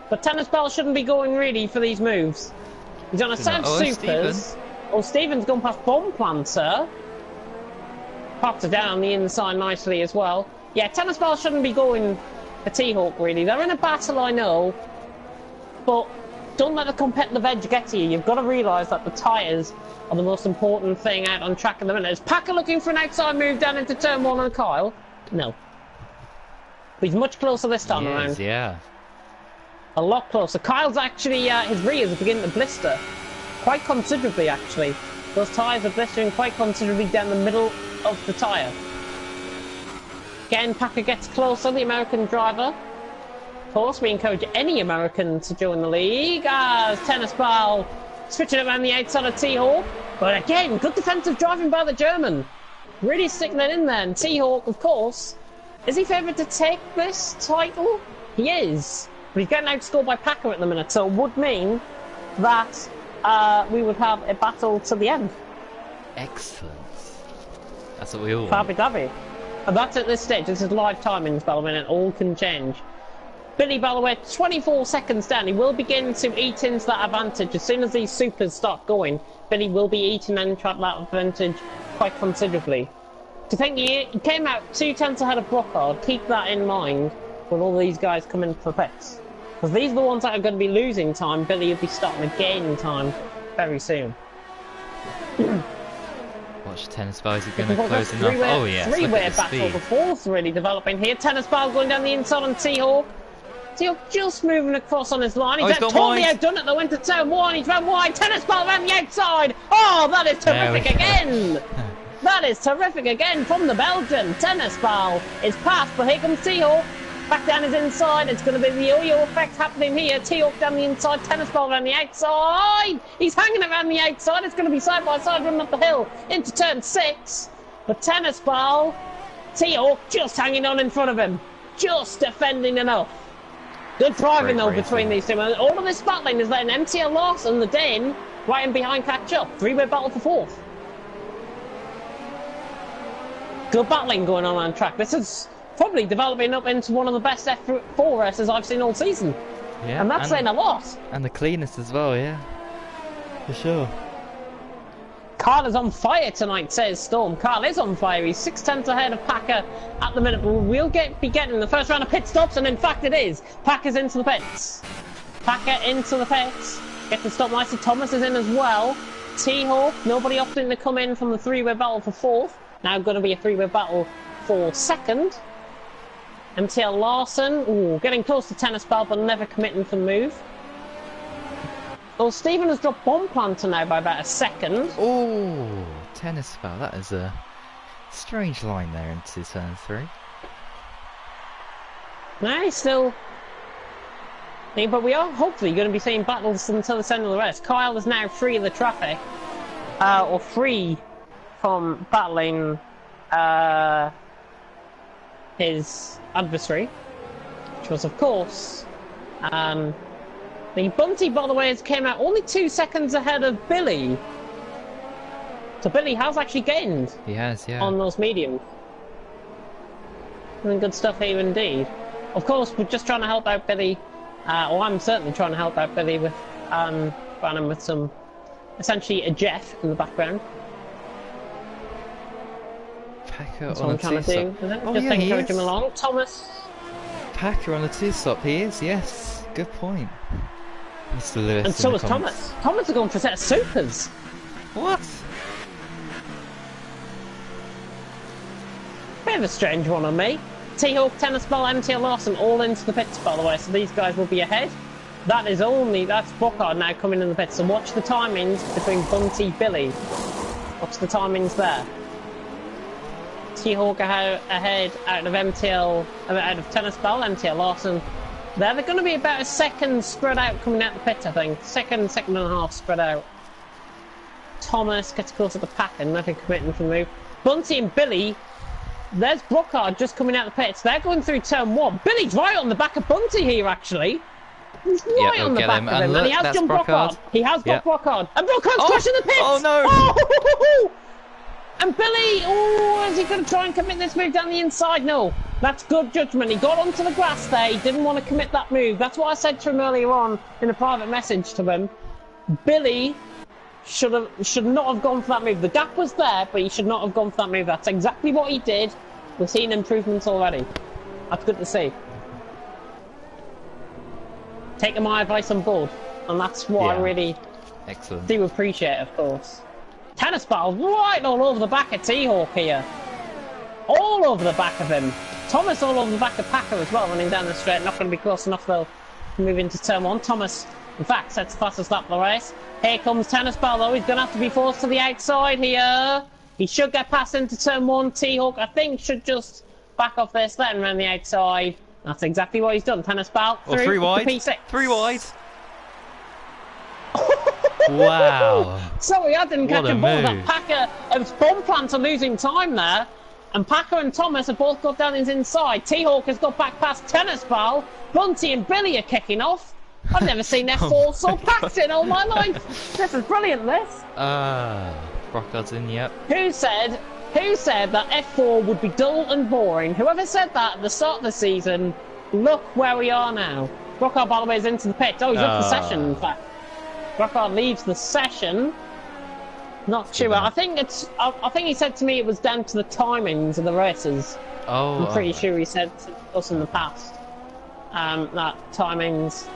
But Tennis Ball shouldn't be going really for these moves. He's on a set of supers. Oh, Stephen's gone past Bomb Planter. Popped it down on the inside nicely as well. Yeah, Tennis Ball shouldn't be going for T-Hawk really. They're in a battle, I know. But don't let the competitive edge get to you. You've got to realise that the tyres are the most important thing out on track in the minute. Is Packer looking for an outside move down into turn 1 on Kyle? No. But he's much closer this time around. Yeah. A lot closer. Kyle's actually, his rears are beginning to blister. Quite considerably, actually. Those tyres are blistering quite considerably down the middle of the tyre. Again, Packer gets closer, the American driver. Of course, we encourage any American to join the league. As Tennis Ball switching around the outside of T-Hawk. But again, good defensive driving by the German. Really sticking it in there. And T-Hawk, of course, is he favoured to take this title? He is. But he's getting outscored by Packer at the minute, so it would mean that we would have a battle to the end. Excellent. That's what we all want. Fabby dabby. And that's at this stage. This is live timings, by the way, and all can change. Billy, by the way, 24 seconds down. He will begin to eat into that advantage. As soon as these supers start going, Billy will be eating into that advantage quite considerably. To think he came out 2 tenths ahead of Brockhard, keep that in mind when all these guys come in for pits. Because these are the ones that are going to be losing time. Billy will be starting to gain time very soon. Watch Tennis Ball, is he going to close enough? Oh yeah, three-way battle. The fourth really developing here. Tennis Ball going down the inside on T-Hawk. T-Hawk just moving across on his line. He's totally outdone it though into turn 1. He's run wide. Tennis Ball around the outside. Oh, that is terrific again. That is terrific again from the Belgian. Tennis Ball is past, but here comes T-Hawk. Back down his inside. It's going to be the yo-yo effect happening here. T-Hawk down the inside. Tennis Ball around the outside. He's hanging around the outside. It's going to be side by side running up the hill into turn 6. But Tennis Ball, T-Hawk just hanging on in front of him. Just defending enough. Good driving though between these two. And all of this battling is letting MTL loss and the Dane right in behind catch up. 3-way battle for 4th. Good battling going on track. This is probably developing up into one of the best F4 races I've seen all season. Yeah, and that's saying a lot. And the cleanest as well, yeah. For sure. Carl is on fire tonight, says Storm. Carl is on fire. He's 6 tenths ahead of Packer at the minute, but we'll be getting the first round of pit stops, and in fact it is. Packer's into the pits. Packer into the pits. Gets the stop nicely. Thomas is in as well. T-Hawk, nobody opting to come in from the 3-way battle for 4th. Now going to be a 3-way battle for 2nd. MTL Larson, ooh, getting close to Tennis Ball, but never committing to the move. Well, Stephen has dropped Bomb Planter now by about a second. Oh, Tennis Ball, that is a strange line there into turn 3. No, he's still... But we are hopefully going to be seeing battles until the end of the race. Kyle is now free of the traffic, or free from battling his adversary, which was, of course, the Bunty, by the way, has came out only 2 seconds ahead of Billy. So Billy has actually gained. He has, yeah. On those mediums. And good stuff here indeed. Of course, we're just trying to help out Billy. Or I'm certainly trying to help out Billy with Brandon with some, essentially a Jeff in the background. Packer That's on what a I'm trying to do. Oh, just yeah, encourage him along. Thomas. Packer on a 2-stop, he is, yes. Good point. Mr. Lewis. And so is Thomas. Thomas is going for a set of supers. What? Bit of a strange one on me. T-Hawk, Tennis Ball, MTL Larson all into the pits, by the way, so these guys will be ahead. That's Brockhard now coming in the pits, so watch the timings between Bunty, Billy. Watch the timings there. T-Hawk ahead out of Tennis Ball, MTL Larson. They're going to be about a second spread out coming out the pit, I think. Second and a half spread out. Thomas gets close to the pack and nothing committing to the move. Bunty and Billy, there's Brockhard just coming out the pits. They're going through turn 1. Billy's right on the back of Bunty here, actually. He's right on the back of him. And he has jumped Brockhard. He has got Brockhard. And Brockhard's crashing the pits! Oh no! Oh! And Billy, is he going to try and commit this move down the inside? No. That's good judgment. He got onto the grass there. He didn't want to commit that move. That's what I said to him earlier on in a private message to him. Billy should not have gone for that move. The gap was there, but he should not have gone for that move. That's exactly what he did. We're seeing improvements already. That's good to see. Taking my advice on board. And that's what I really do appreciate, of course. Tennis Ball right all over the back of T-Hawk here. All over the back of him. Thomas all over the back of Packer as well, running down the straight. Not going to be close enough though to move into turn 1. Thomas, in fact, sets the fastest lap of the race. Here comes Tennis Ball though. He's going to have to be forced to the outside here. He should get past into turn 1. T-Hawk, I think, should just back off this, let him around the outside. That's exactly what he's done. Tennis Ball through 3 wide. P6. 3 wide. Wow. Sorry, I didn't catch a ball. That Packer, it was Bomb Planter losing time there. And Packer and Thomas have both got down his inside. T-Hawk has got back past Tennis Ball. Bunty and Billy are kicking off. I've never seen F4 so packed in all my life. This is brilliant, this. Brockard's in, yep. Who said that F4 would be dull and boring? Whoever said that at the start of the season, look where we are now. Brockard, by the way, is into the pit. Oh, he's up the session, in fact. Brockard leaves the session. Not sure. I think he said to me it was down to the timings of the races. Oh, I'm pretty sure he said to us in the past that timings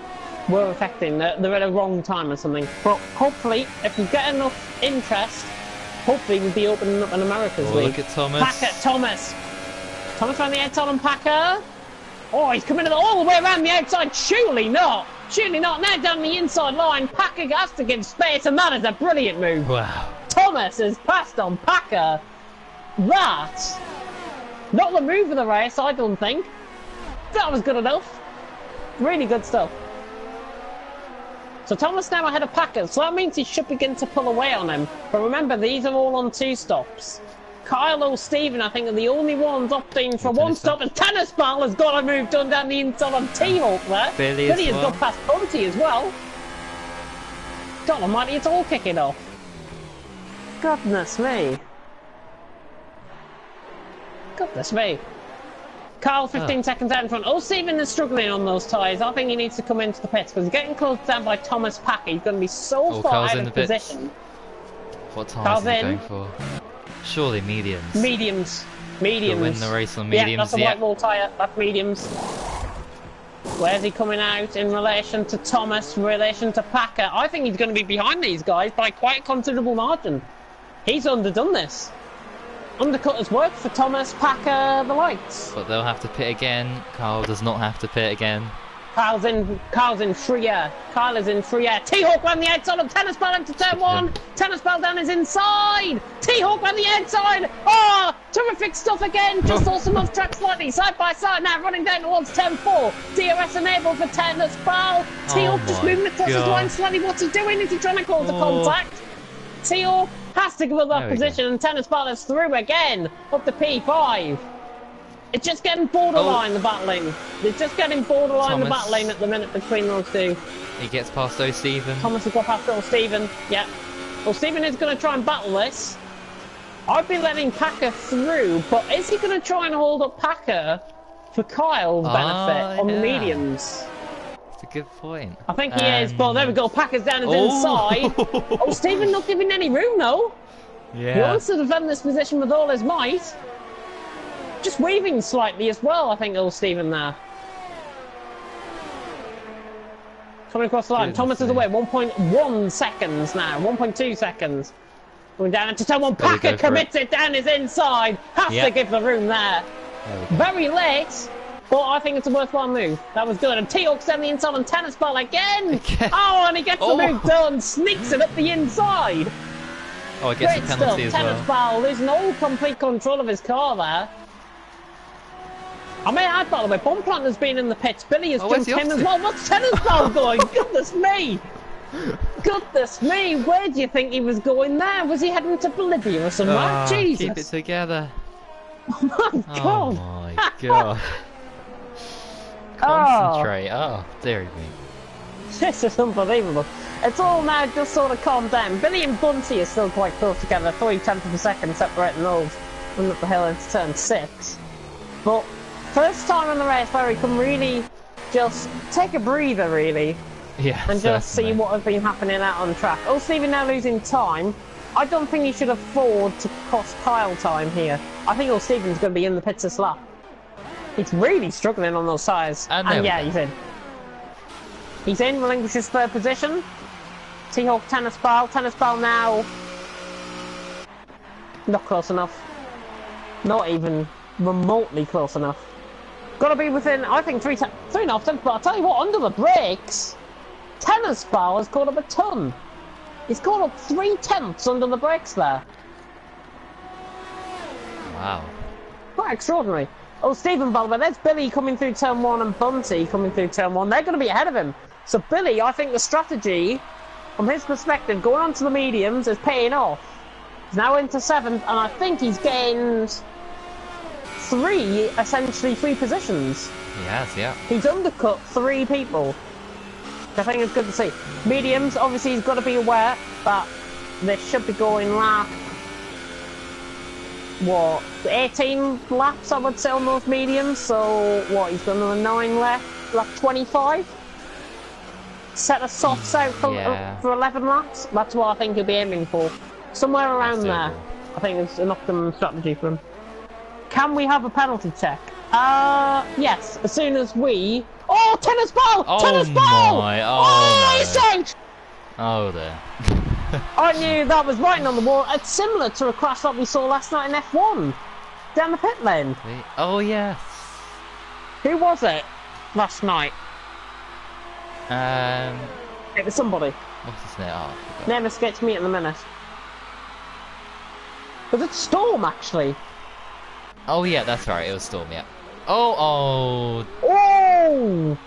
were affecting. They're at a wrong time or something. But hopefully, if we get enough interest, hopefully we'll be opening up an America's League. Look at Thomas. Packer, Thomas around the outside on Packer. Oh, he's coming all the way around the outside. Surely not. Surely not. Now down the inside line, Packer has to give space, and that is a brilliant move. Wow. Thomas has passed on Packer. That, not the move of the race, I don't think. That was good enough. Really good stuff. So Thomas now ahead of Packer, so that means he should begin to pull away on him. But remember, these are all on 2 stops. Kyle or Stephen, I think, are the only ones opting for 1 stop, and Tennis Ball has got a move done down the inside on T-Hawk there. Billy has got past Bunty as well. God almighty, it's all kicking off. Goodness me. Goodness me. Kyle 15 seconds out in front. Oh, Stephen is struggling on those tyres. I think he needs to come into the pits because he's getting closed down by Thomas Packer. He's going to be so far out of position. What tyres is he going for? Surely mediums. Mediums. He'll win the race on mediums. Yeah, that's a white wall tyre. That's mediums. Where's he coming out in relation to Thomas, in relation to Packer? I think he's going to be behind these guys by quite a considerable margin. He's underdone this. Undercutters work for Thomas, Packer, the lights. But they'll have to pit again. Kyle does not have to pit again. Kyle's in freer. Kyle is in freer. T-Hawk round the outside of Tennis Ball into turn 1. Tennis Ball down his inside. T-Hawk round the outside. Oh, terrific stuff again. Just awesome off track slightly. Side by side now running down towards turn 4. DRS enabled for Tennis Ball. T-Hawk just moving across his line slightly. What's he doing? Is he trying to cause a contact? T-Hawk has to give up that position, and Tennis Ball is through again up to P5. It's just getting borderline, the battling. It's just getting borderline, the battling at the minute between those two. He gets past O'Stephen. Thomas has got past O'Stephen, yeah. O'Stephen is going to try and battle this. I'd be letting Packer through, but is he going to try and hold up Packer for Kyle's benefit on the mediums? That's a good point. I think he is, but there we go. Packer's down his inside. O'Stephen not giving any room, though. Yeah. He wants to defend this position with all his might. Just weaving slightly as well, I think, Stephen there. Coming across the line. Thomas is away. 1.1 seconds now. 1.2 seconds. Going down into turn 1. Packer commits it down his inside. Has to give the room there. Very late, but I think it's a worthwhile move. That was good. And T-Hawk's down the inside on Tennis Ball again. Oh, and he gets the move done. Sneaks it up the inside. Oh, it gets a penalty as well. Tennis Ball losing all complete control of his car there. I may add, by the way, Bomplanter's been in the pits. Billy has jumped him as well. What's Tennis Ball going? Goodness me! Goodness me! Where do you think he was going there? Was he heading to Bolivia or somewhere? Jesus! Keep it together. Oh my God! Oh my God! Concentrate. Oh, dearie me. This is unbelievable. It's all now just sort of calmed down. Billy and Bunty are still quite close together. 3/10 of a second separating those. Running up the hill into turn 6. But first time in the race where we can really just take a breather, really. Yeah, and just see what has been happening out on track. Oh, Stephen now losing time. I don't think he should afford to cost Kyle time here. I think Stephen's going to be in the pits this lap. He's really struggling on those tyres. And yeah, he's in. He's in, relinquishes 3rd position. T-Hawk, Tennis Ball now. Not close enough. Not even remotely close enough. Got to be within, I think, 3.5 tenths, but I'll tell you what, under the brakes, Tennis Ball has caught up a ton. He's caught up 3/10 under the brakes there. Wow. Quite extraordinary. Oh, Stephen, by the way, there's Billy coming through turn 1 and Bunty coming through turn 1. They're going to be ahead of him. So Billy, I think the strategy, from his perspective, going on to the mediums is paying off. He's now into 7th, and I think he's gained essentially three positions. He has, yeah. He's undercut 3 people. I think it's good to see. Mediums, obviously he's got to be aware that they should be going lap, what, 18 laps I would say on those mediums, so what, he's got another 9 left, lap 25? Set a softs out for 11 laps, that's what I think he'll be aiming for. Somewhere around there, I think it's an optimum strategy for him. Can we have a penalty check? Yes, as soon as we... Oh, tennis ball! Oh tennis ball! My, oh, he's out! Oh, there. I knew that was writing on the wall. It's similar to a crash that we saw last night in F1. Down the pit lane. Oh, yes. Who was it last night? It was somebody. What's his name? Oh, name escapes me in a minute. Was it Storm, actually? Oh, yeah, that's right. It was Storm, yeah. Oh! Oh!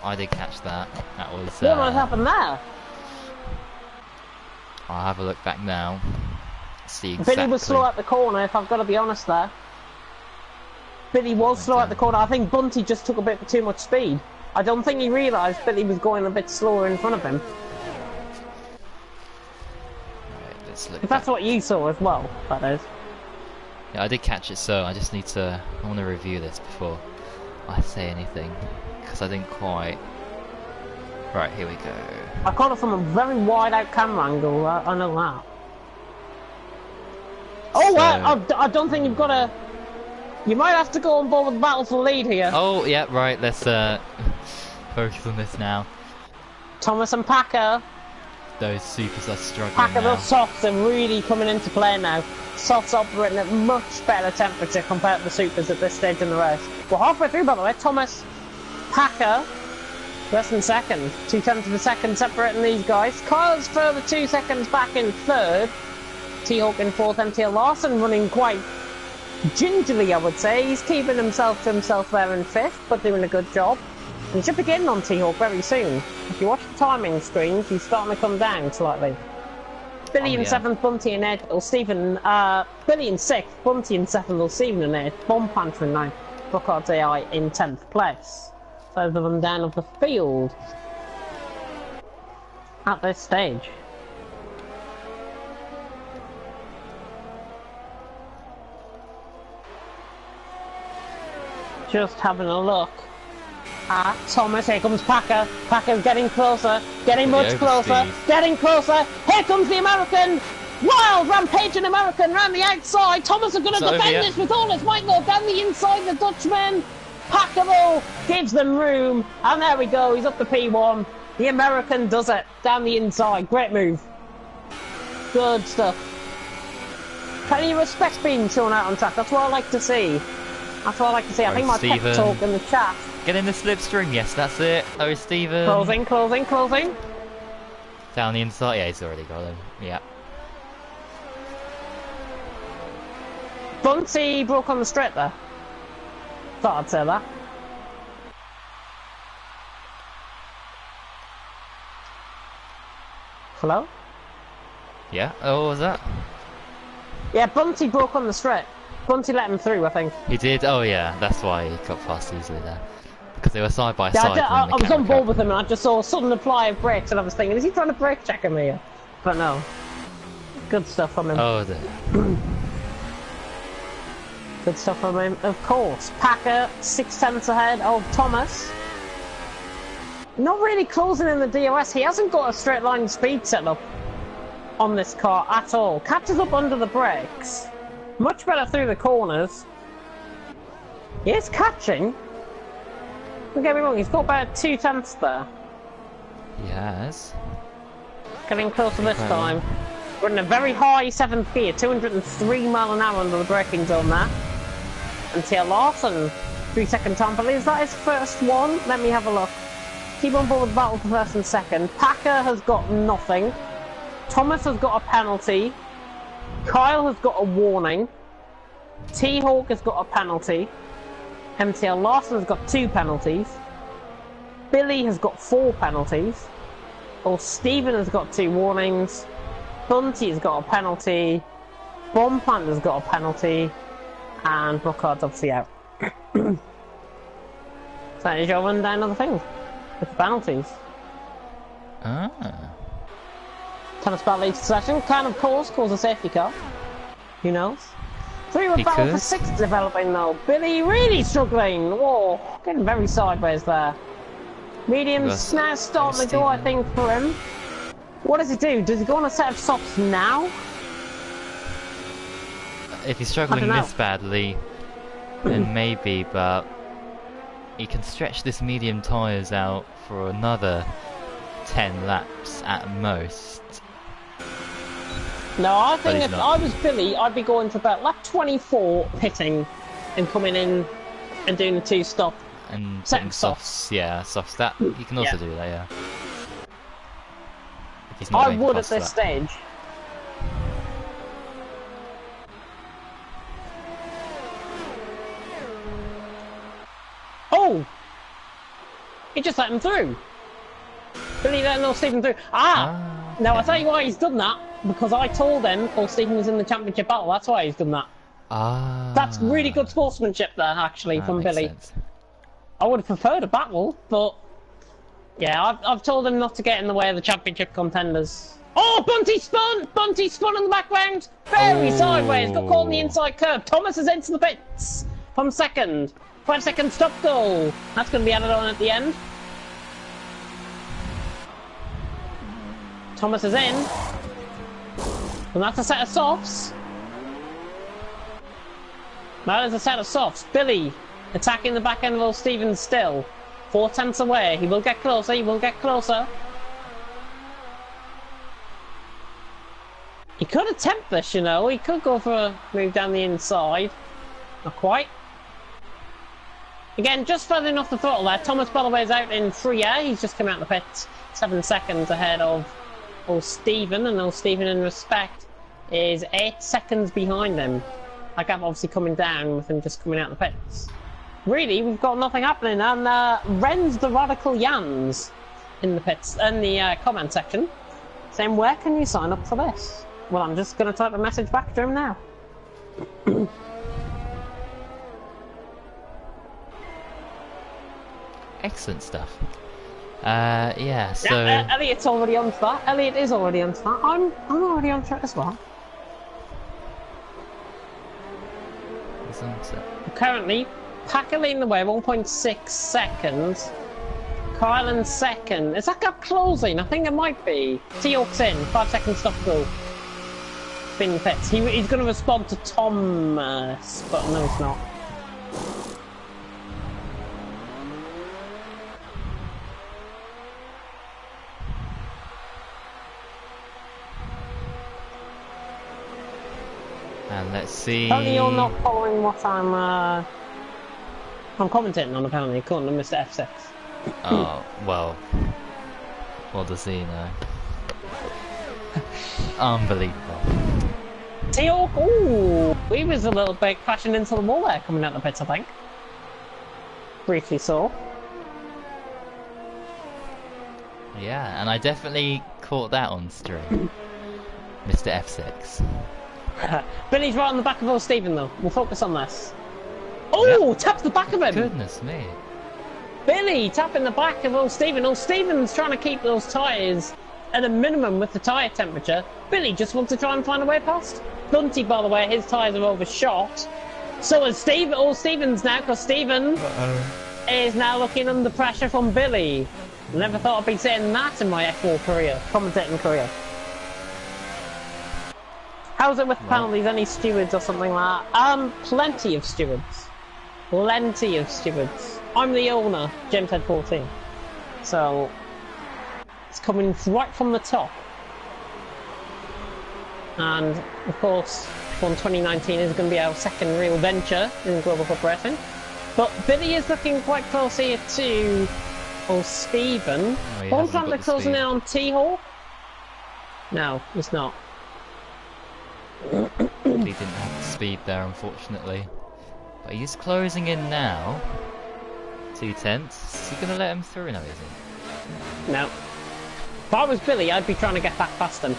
I did catch that. That was... What happened there? I'll have a look back now. See exactly. Billy was slow at the corner, if I've got to be honest there. Billy was slow at the corner. I think Bunty just took a bit too much speed. I don't think he realised Billy was going a bit slower in front of him. Right, let's look if that's what you saw as well, that is. Yeah, I did catch it, so I just need to... I want to review this before I say anything, because I didn't quite... Right, here we go. I caught it from a very wide out camera angle, I know that. Oh, so... I don't think you've got to... You might have to go on board with the battle for lead here. Oh, yeah, right, let's focus on this now. Thomas and Packer. Those supers are struggling Packer, now. those softs are really coming into play now. Softs operating at much better temperature compared to the supers at this stage in the race. We're halfway through, by the way. Thomas, Packer, less than second. 0.2 of a second separating these guys. Kyle's further 2 seconds back in third. T-Hawk in fourth. MTL Larson running quite gingerly, I would say. He's keeping himself to himself there in fifth, but doing a good job. And he should be getting on T-Hawk very soon. If you watch the timing screens, he's starting to come down slightly. Billy in seventh, Bunty in eighth, or Stephen, Billy in sixth, Bunty in seventh, or Stephen in eighth, Bomb Panther in ninth, Buckard's AI in 10th place. Further them down of the field at this stage. Just having a look at Thomas. Here comes Packer. Packer's getting closer, getting much closer, getting closer. Here comes the American. Wild rampaging American around the outside. Thomas is going to defend this with all his might. Go down the inside. The Dutchman. Packer though gives them room, and there we go. He's up to P1. The American does it down the inside. Great move. Good stuff. Plenty of respect being shown out on track. That's what I like to see. That's what I like to see. I think my pep talk in the chat. Get in the slipstream, yes, that's it. Oh, Stephen. Closing, closing, closing. Down the inside, yeah, he's already got him. Yeah. Bunty broke on the straight there. Thought I'd say that. Hello? Yeah, oh, what was that? Yeah, Bunty broke on the straight. Bunty let him through, I think. He did? Oh yeah, that's why he got past easily there. Because they were side by side. I was on board with him and I just saw a sudden apply of brakes and I was thinking, is he trying to brake check him here? But no. Good stuff from him. Oh, dear. Good stuff from him, of course. Packer, 6/10 ahead of Thomas. Not really closing in the DOS. He hasn't got a straight line speed set up on this car at all. Catches up under the brakes. Much better through the corners. He is catching. Don't get me wrong, he's got about 2/10 there. He has. Getting closer this time. We're in a very high 7th gear, 203 mile an hour under the braking zone there. And TL Larson, 3-second time penalty. Is that his first one? Let me have a look. Keep on board with the battle for first and second. Packer has got nothing. Thomas has got a penalty. Kyle has got a warning. T-Hawk has got a penalty. MTL Larson has got 2 penalties. Billy has got 4 penalties. Or Stephen has got 2 warnings. Bunty has got a penalty. Bomb Panther's got a penalty. And Brookhard's obviously out. So that is your rundown of the thing. With the penalties. Ah. Thomas Bell leads the session. Can, of course, cause a safety car. Who knows? 3-1 battle for 6 developing though. Billy really struggling. Whoa, getting very sideways there. Medium's now starting to go, I think, for him. What does he do? Does he go on a set of softs now? If he's struggling this badly, then maybe, but he can stretch this medium tyres out for another 10 laps at most. No, I think if I was Billy, I'd be going to about lap 24 pitting and coming in and doing the 2-stop. And setting softs, yeah, softs. That you can also do that, yeah. If he's not I would at this stage. Oh! He just let him through. Billy let no Stephen through. Now I'll tell you why he's done that. Because I told him Stephen was in the championship battle. That's why he's done that. That's really good sportsmanship there, actually, from Billy. Sense. I would have preferred a battle, but yeah, I've told him not to get in the way of the championship contenders. Oh, Bunty spun! Bunty spun in the background! Very sideways, got caught on the inside curve. Thomas is into the pits from second. 5-second stop goal. That's going to be added on at the end. Thomas is in. And that's a set of softs. That is a set of softs. Billy attacking the back end of old Stevens still. 4 tenths away. He will get closer. He will get closer. He could attempt this, you know. He could go for a move down the inside. Not quite. Again, just further enough the throttle there. Thomas, by the way, is out in free air. He's just come out the pits 7 seconds ahead of old Stephen. And old Stephen, in respect, is 8 seconds behind him. That gap obviously coming down with him just coming out the pits. Really, we've got nothing happening. And Ren's the Radical Yans in the pits, in the comment section, saying, where can you sign up for this? Well, I'm just going to type a message back to him now. Excellent stuff. Yeah, so... Elliot's already on to that. Elliot is already on to that. I'm already on to it as well. Currently, Packer leading the way, 1.6 seconds. Kyle in second. Is that gap closing? I think it might be. T-Hawk's in, 5-second stop go. Spin pits. He's going to respond to Thomas, but no, it's not. And let's see... Apparently you're not following what I'm commentating on, apparently, according to Mr. F6. Oh, well... What does he know? Unbelievable. T-Hawk, ooh! He was a little bit crashing into the wall there, coming out the pits, I think. Briefly saw. Yeah, and I definitely caught that on stream. Mr. F6. Billy's right on the back of old Stephen though. We'll focus on this. Oh, yep. Taps the back of him! Goodness me. Billy tapping the back of old Stephen. Old Stephen's trying to keep those tyres at a minimum with the tyre temperature. Billy just wants to try and find a way past. Bunty, by the way, his tyres are overshot. So is Steve, old Stephen's now, because Stephen is now looking under pressure from Billy. Never thought I'd be saying that in my F4 career, commentating career. How's it with penalties? Any stewards or something like that? Plenty of stewards. Plenty of stewards. I'm the owner, James Head 14. So, it's coming right from the top. And, of course, F1 2019 is going to be our second real venture in Global Cup Racing. But Billy is looking quite close here to old Stephen. One Plant closing in on T-Hawk? No, he's not. He didn't have the speed there, unfortunately. But he's closing in now. 2 tenths. Is he going to let him through now, is he? No. If I was Billy, I'd be trying to get back past him.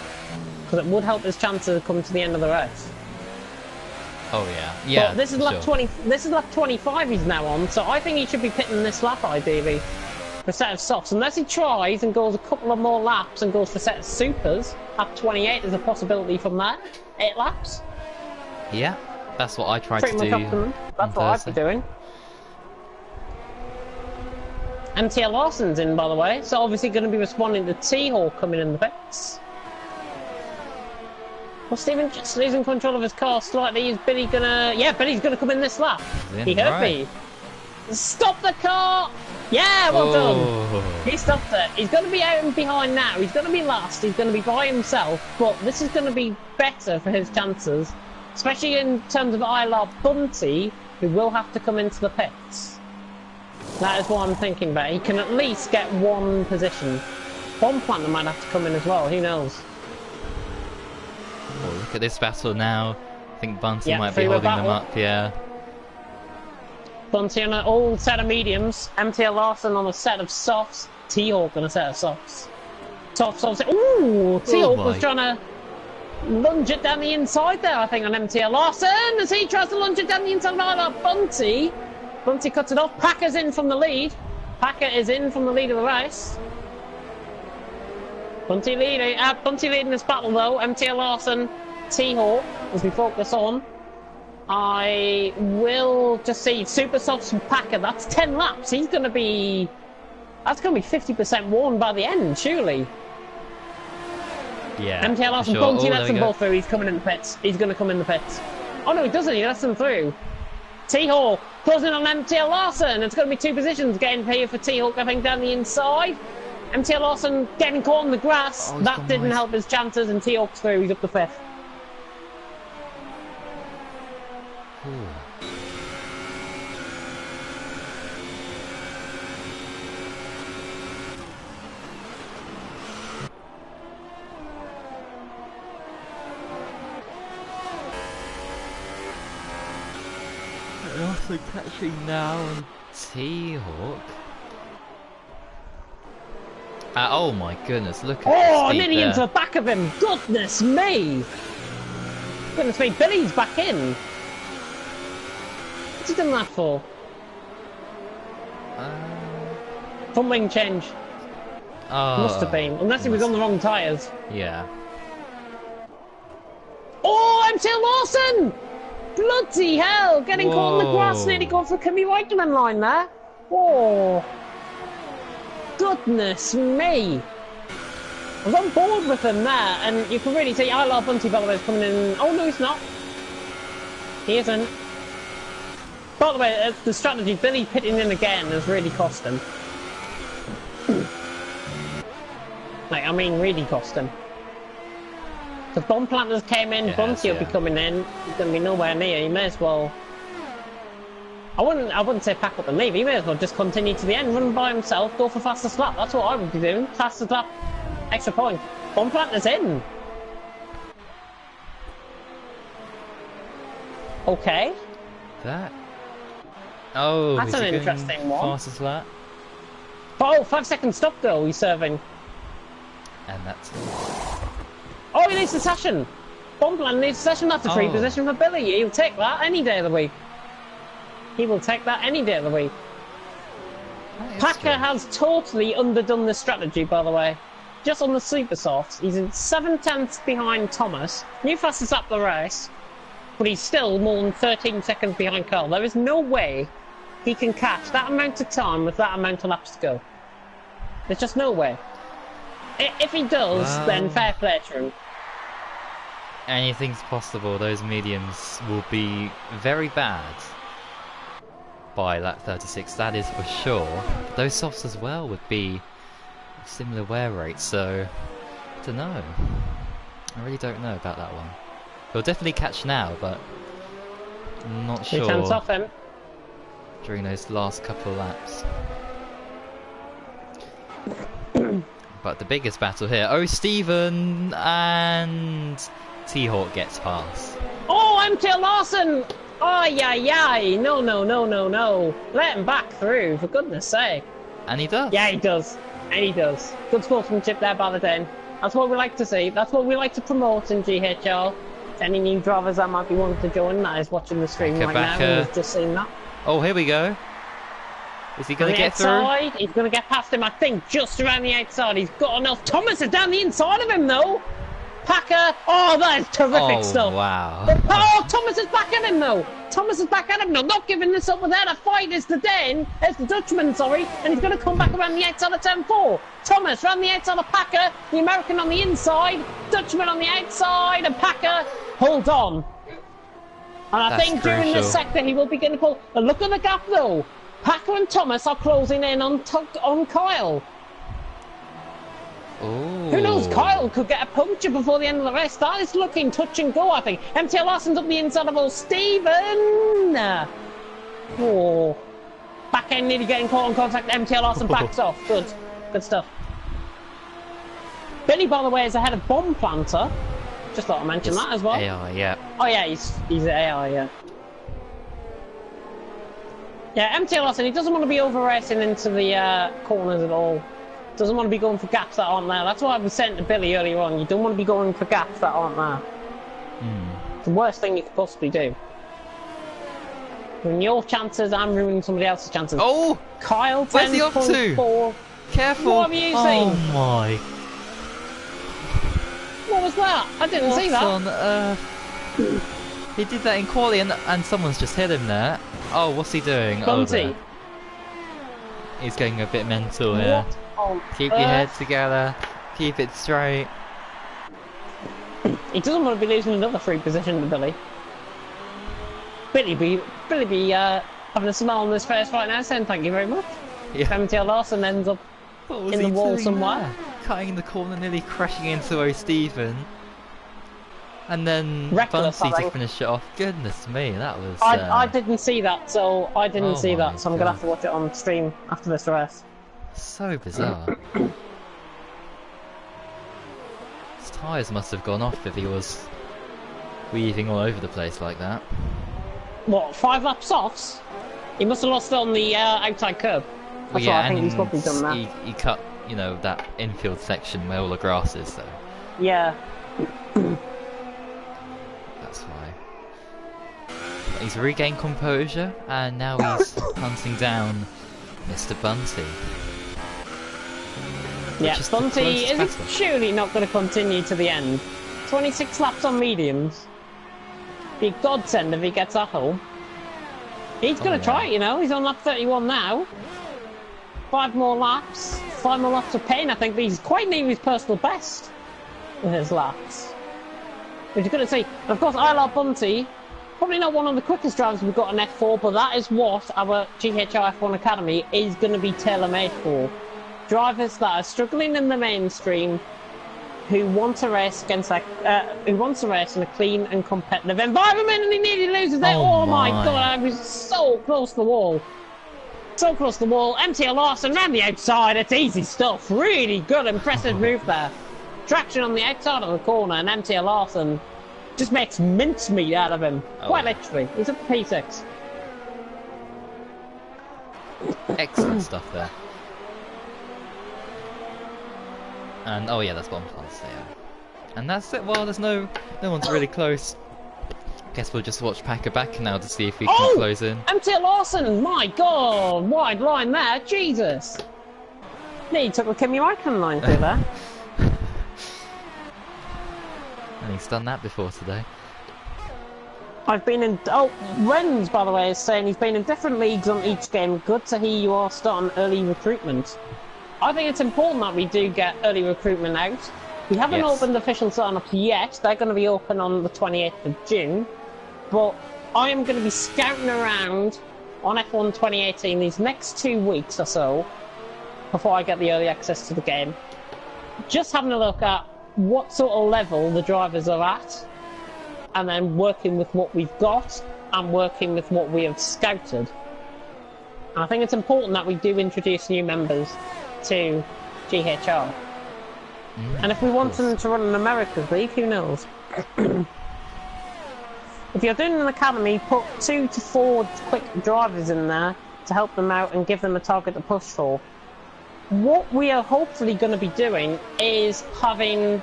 Because it would help his chances to come to the end of the race. Oh yeah, yeah. But this is for lap sure. 20. This is lap 25. He's now on, so I think he should be pitting this lap ideally for a set of softs. Unless he tries and goes a couple of more laps and goes for a set of supers. Lap 28 is a possibility from that. 8 laps. Yeah, that's what I tried Pretty to much do. up to them. That's on what I'd Thursday. be doing. MTL Larson's in, by the way, so obviously going to be responding to T-Hawk coming in the pits. Well, Stephen just losing control of his car slightly. Is Billy gonna... Yeah, Billy's gonna come in this lap. In, He heard right. me. Stop the car! Yeah, well done. Oh. He stopped it. He's going to be out and behind now. He's going to be last. He's going to be by himself. But this is going to be better for his chances. Especially in terms of Ilar Bunty, who will have to come into the pits. That is what I'm thinking about. He can at least get one position. Bomb Planter might have to come in as well. Who knows? Oh, look at this battle now. I think Bunty Yeah, might be three-way holding them battle. up, yeah. Bunty on an old set of mediums. MTL Larson on a set of softs. T-Hawk on a set of softs. Softs. Ooh! T-Hawk was my. trying to lunge it down the inside there, I think, on MTL Larson as he tries to lunge it down the inside of Ilar Bunty. Bunty cuts it off. Packer's in from the lead. Packer is in from the lead of the race. Bunty leading this battle though. MTL Larson, T-Hawk, as we focus on. I will just see Super Softs from Packer. That's 10 laps. He's going to be... That's going to be 50% worn by the end, surely. Yeah. MTL Larson, sure. Bunty Oh, lets there we them go. both through. He's coming in the pits. He's going to come in the pits. Oh no, he doesn't. He lets them through. T-Hawk closing on MTL Larson. It's going to be two positions getting here for T-Hawk, I think, down the inside. MTL Larson getting caught in the grass. Oh, he's That gone didn't wide. help his chances, and T-Hawk's through. He's up to 5th. Ooh. Also catching now on T-Hawk. Oh my goodness, look at Oh, the speed nearly there. into the back of him. Goodness me. Goodness me, Billy's back in. What's he done that for? Front wing change. Oh, Must have been. Unless he was on the wrong tyres. Yeah. Oh, MTL Larson! Bloody hell! Getting caught in the grass, Whoa. nearly gone for a Kimi Raikkonen line there. Oh. Goodness me. I was on board with him there, and you can really see Ilar Bunty, by the way, is coming in. Oh, no, he's not. He isn't. By the way, the strategy, Billy pitting in again, has really cost him. Like, I mean, really cost him. The bomb planters came in, Yes, Bunty will be yeah. coming in. He's going to be nowhere near. He may as well. I wouldn't say pack up and leave. He may as well just continue to the end, run by himself, go for fastest lap. That's what I would be doing. Fastest lap, extra point. Bomb planters in. Okay. That. Oh, That's is he an going interesting one. Fastest lap, Oh, 5-second stop though. He's serving. and that's. Oh, he needs a session. Bomb planter needs a session. That's a free Oh. position for Billy. He'll take that any day of the week. He will take that any day of the week. That is Packer strange. has totally underdone this strategy, by the way. Just on the super softs, he's in 7/10 behind Thomas. New fastest up the race, but he's still more than 13 seconds behind Carl. There is no way he can catch that amount of time with that amount of laps to go. There's just no way. If he does, then Well. fair play to him. Anything's possible. Those mediums will be very bad by lap 36, that is for sure. Those softs as well would be similar wear rates, so I don't know. I really don't know about that one. He'll definitely catch now, but I'm not He chance sure off him. during those last couple of laps. But the biggest battle here, oh, Stephen and T-Hawk gets past. Oh, MTL Larson! Ay, ay, ay. No, no, no, no, no. Let him back through, for goodness sake. And he does. Yeah, he does. And he does. Good sportsmanship there by the Den. That's what we like to see. That's what we like to promote in GHR. Any new drivers that might be wanting to join that is watching the stream right now and has just seen that. Oh, here we go. Is he going to get through? He's going to get past him, I think, just around the outside. He's got enough. Thomas is down the inside of him, though. Packer. Oh, that is terrific stuff. Wow. Oh, Thomas is back at him, though. Thomas is back at him. No, not giving this up without a fight. It's the Dutchman, sorry. And he's going to come back around the outside of turn 4. Thomas around the outside of Packer. The American on the inside. Dutchman on the outside. And Packer. Hold on. And I think during this sector he will be getting pulled. And look at the gap, though. Packer and Thomas are closing in on Kyle. Ooh. Who knows? Kyle could get a puncture before the end of the race. That is looking touch and go, I think. MTL Larson's up the inside of old Stephen. Oh. Back end nearly getting caught on contact. MTL Larson backs off. Good. Good stuff. Billy, by the way, is ahead of Bomb Planter. Just thought I'd mention that as well. AI, yeah. Oh, yeah, he's AI, yeah. Yeah, MTL Larson, he doesn't want to be over-racing into the corners at all. Doesn't want to be going for gaps that aren't there. That's what I was saying to Billy earlier on. You don't want to be going for gaps that aren't there. It's the worst thing you could possibly do. Ruin your chances and ruining somebody else's chances. Oh! Kyle, where's he up to? 4. Careful! What have you seen? Oh my! What was that? I didn't see that. What on earth? He did that in quali and someone's just hit him there. Oh, what's he doing? Bunty. He's getting a bit mental here. Keep your head together. Keep it straight. He doesn't want to be losing another free position to Billy. Billy be having a smile on his face right now, saying thank you very much. Yeah. MTL Larson ends up in the wall somewhere. There? Cutting the corner, nearly crashing into O'Stephen. And then Reckless, Bunty to finish it off. Goodness me, that was... I didn't see that, so I didn't see that, so I'm going to have to watch it on stream after this race. So bizarre. His tyres must have gone off if he was weaving all over the place like that. What, 5 laps off? He must have lost it on the outside curb. That's what I think he's probably done that. He cut, you know, that infield section where all the grass is, so... Yeah. That's why. But he's regained composure, and now he's hunting down Mr. Bunty. Yeah, Bunty is surely not going to continue to the end. 26 laps on mediums. Be a godsend if he gets that hole. He's going to try it, you know. He's on lap 31 now. 5 more laps. 5 more laps of pain. I think he's quite near his personal best with his laps. Which you're going to see. And of course, I love Bunty. Probably not one of the quickest drivers we've got on F4, but that is what our GHR F1 Academy is going to be tailor-made for. Drivers that are struggling in the mainstream, who want to race against who wants to race in a clean and competitive environment, and he nearly loses it. Oh my god, I was so close to the wall. So close to the wall. MTL Larson around the outside. It's easy stuff. Really good, impressive move there. Traction on the outside of the corner, and MTL Larson just makes mincemeat out of him. Quite literally. He's up to P6. Excellent stuff there. And oh yeah, that's bottom class, yeah. And that's it. Well, there's no one's really close. Guess we'll just watch Packer back now to see if we can close in. MTL Larson, my god, wide line there, Jesus. Yeah, he took a Kimi Räikkönen line through there. And he's done that before today. I've been in... Oh, Renz, by the way, is saying he's been in different leagues on each game. Good to hear you are starting early recruitment. I think it's important that we do get early recruitment out. We haven't opened official sign-ups yet. They're going to be open on the 28th of June. But I am going to be scouting around on F1 2018 these next 2 weeks or so before I get the early access to the game. Just having a look at what sort of level the drivers are at, and then working with what we've got and working with what we have scouted. And I think it's important that we do introduce new members to GHR. And if we want them to run an America's League, who knows? If you're doing an academy, put 2 to 4 quick drivers in there to help them out and give them a target to push for. What we are hopefully going to be doing is having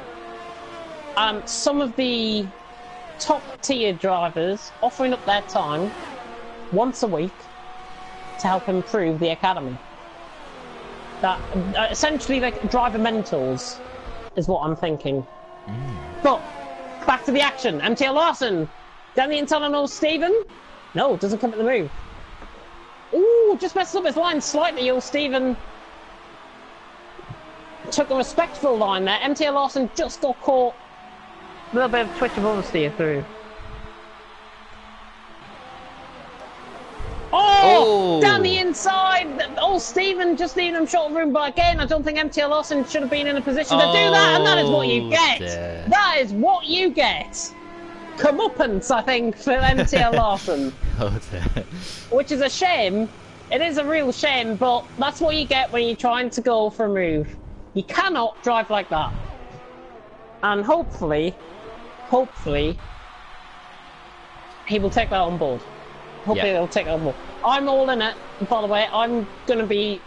some of the top tier drivers offering up their time once a week to help improve the academy. That essentially like driver mentors is what I'm thinking. But back to the action. MTL Larson down the inside on old Stephen. No, doesn't come at the move. Ooh, just messes up his line slightly. Old Stephen took a respectful line there. MTL Larson just got caught. A little bit of twitch of oversteer through. Oh! Down the inside! Oh, Stephen just needed him short of room, but again, I don't think MTL Larson should have been in a position to do that, and that is what you get! Dear. That is what you get! Comeuppance, I think, for MTL Larson. Oh dear. Which is a shame. It is a real shame, but that's what you get when you're trying to go for a move. You cannot drive like that. And hopefully, he will take that on board. Hopefully they'll take it on board. I'm all in it, by the way. I'm going to be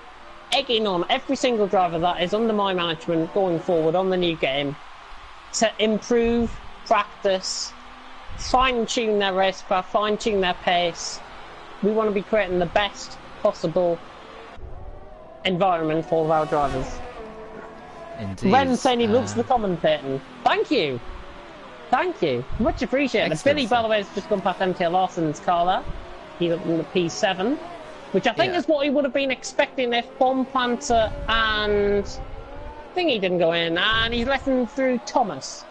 egging on every single driver that is under my management going forward on the new game to improve, practice, fine-tune their racecraft, fine-tune their pace. We want to be creating the best possible environment for all of our drivers. Indeed. Ren saying he loves the commentating. Thank you. Thank you. Much appreciated. Excellent. Billy, by the way, has just gone past MTL Larson's car there. He's up in the P7, which I think is what he would have been expecting if Bomb Planter and Thingy didn't go in, and he's letting through Thomas.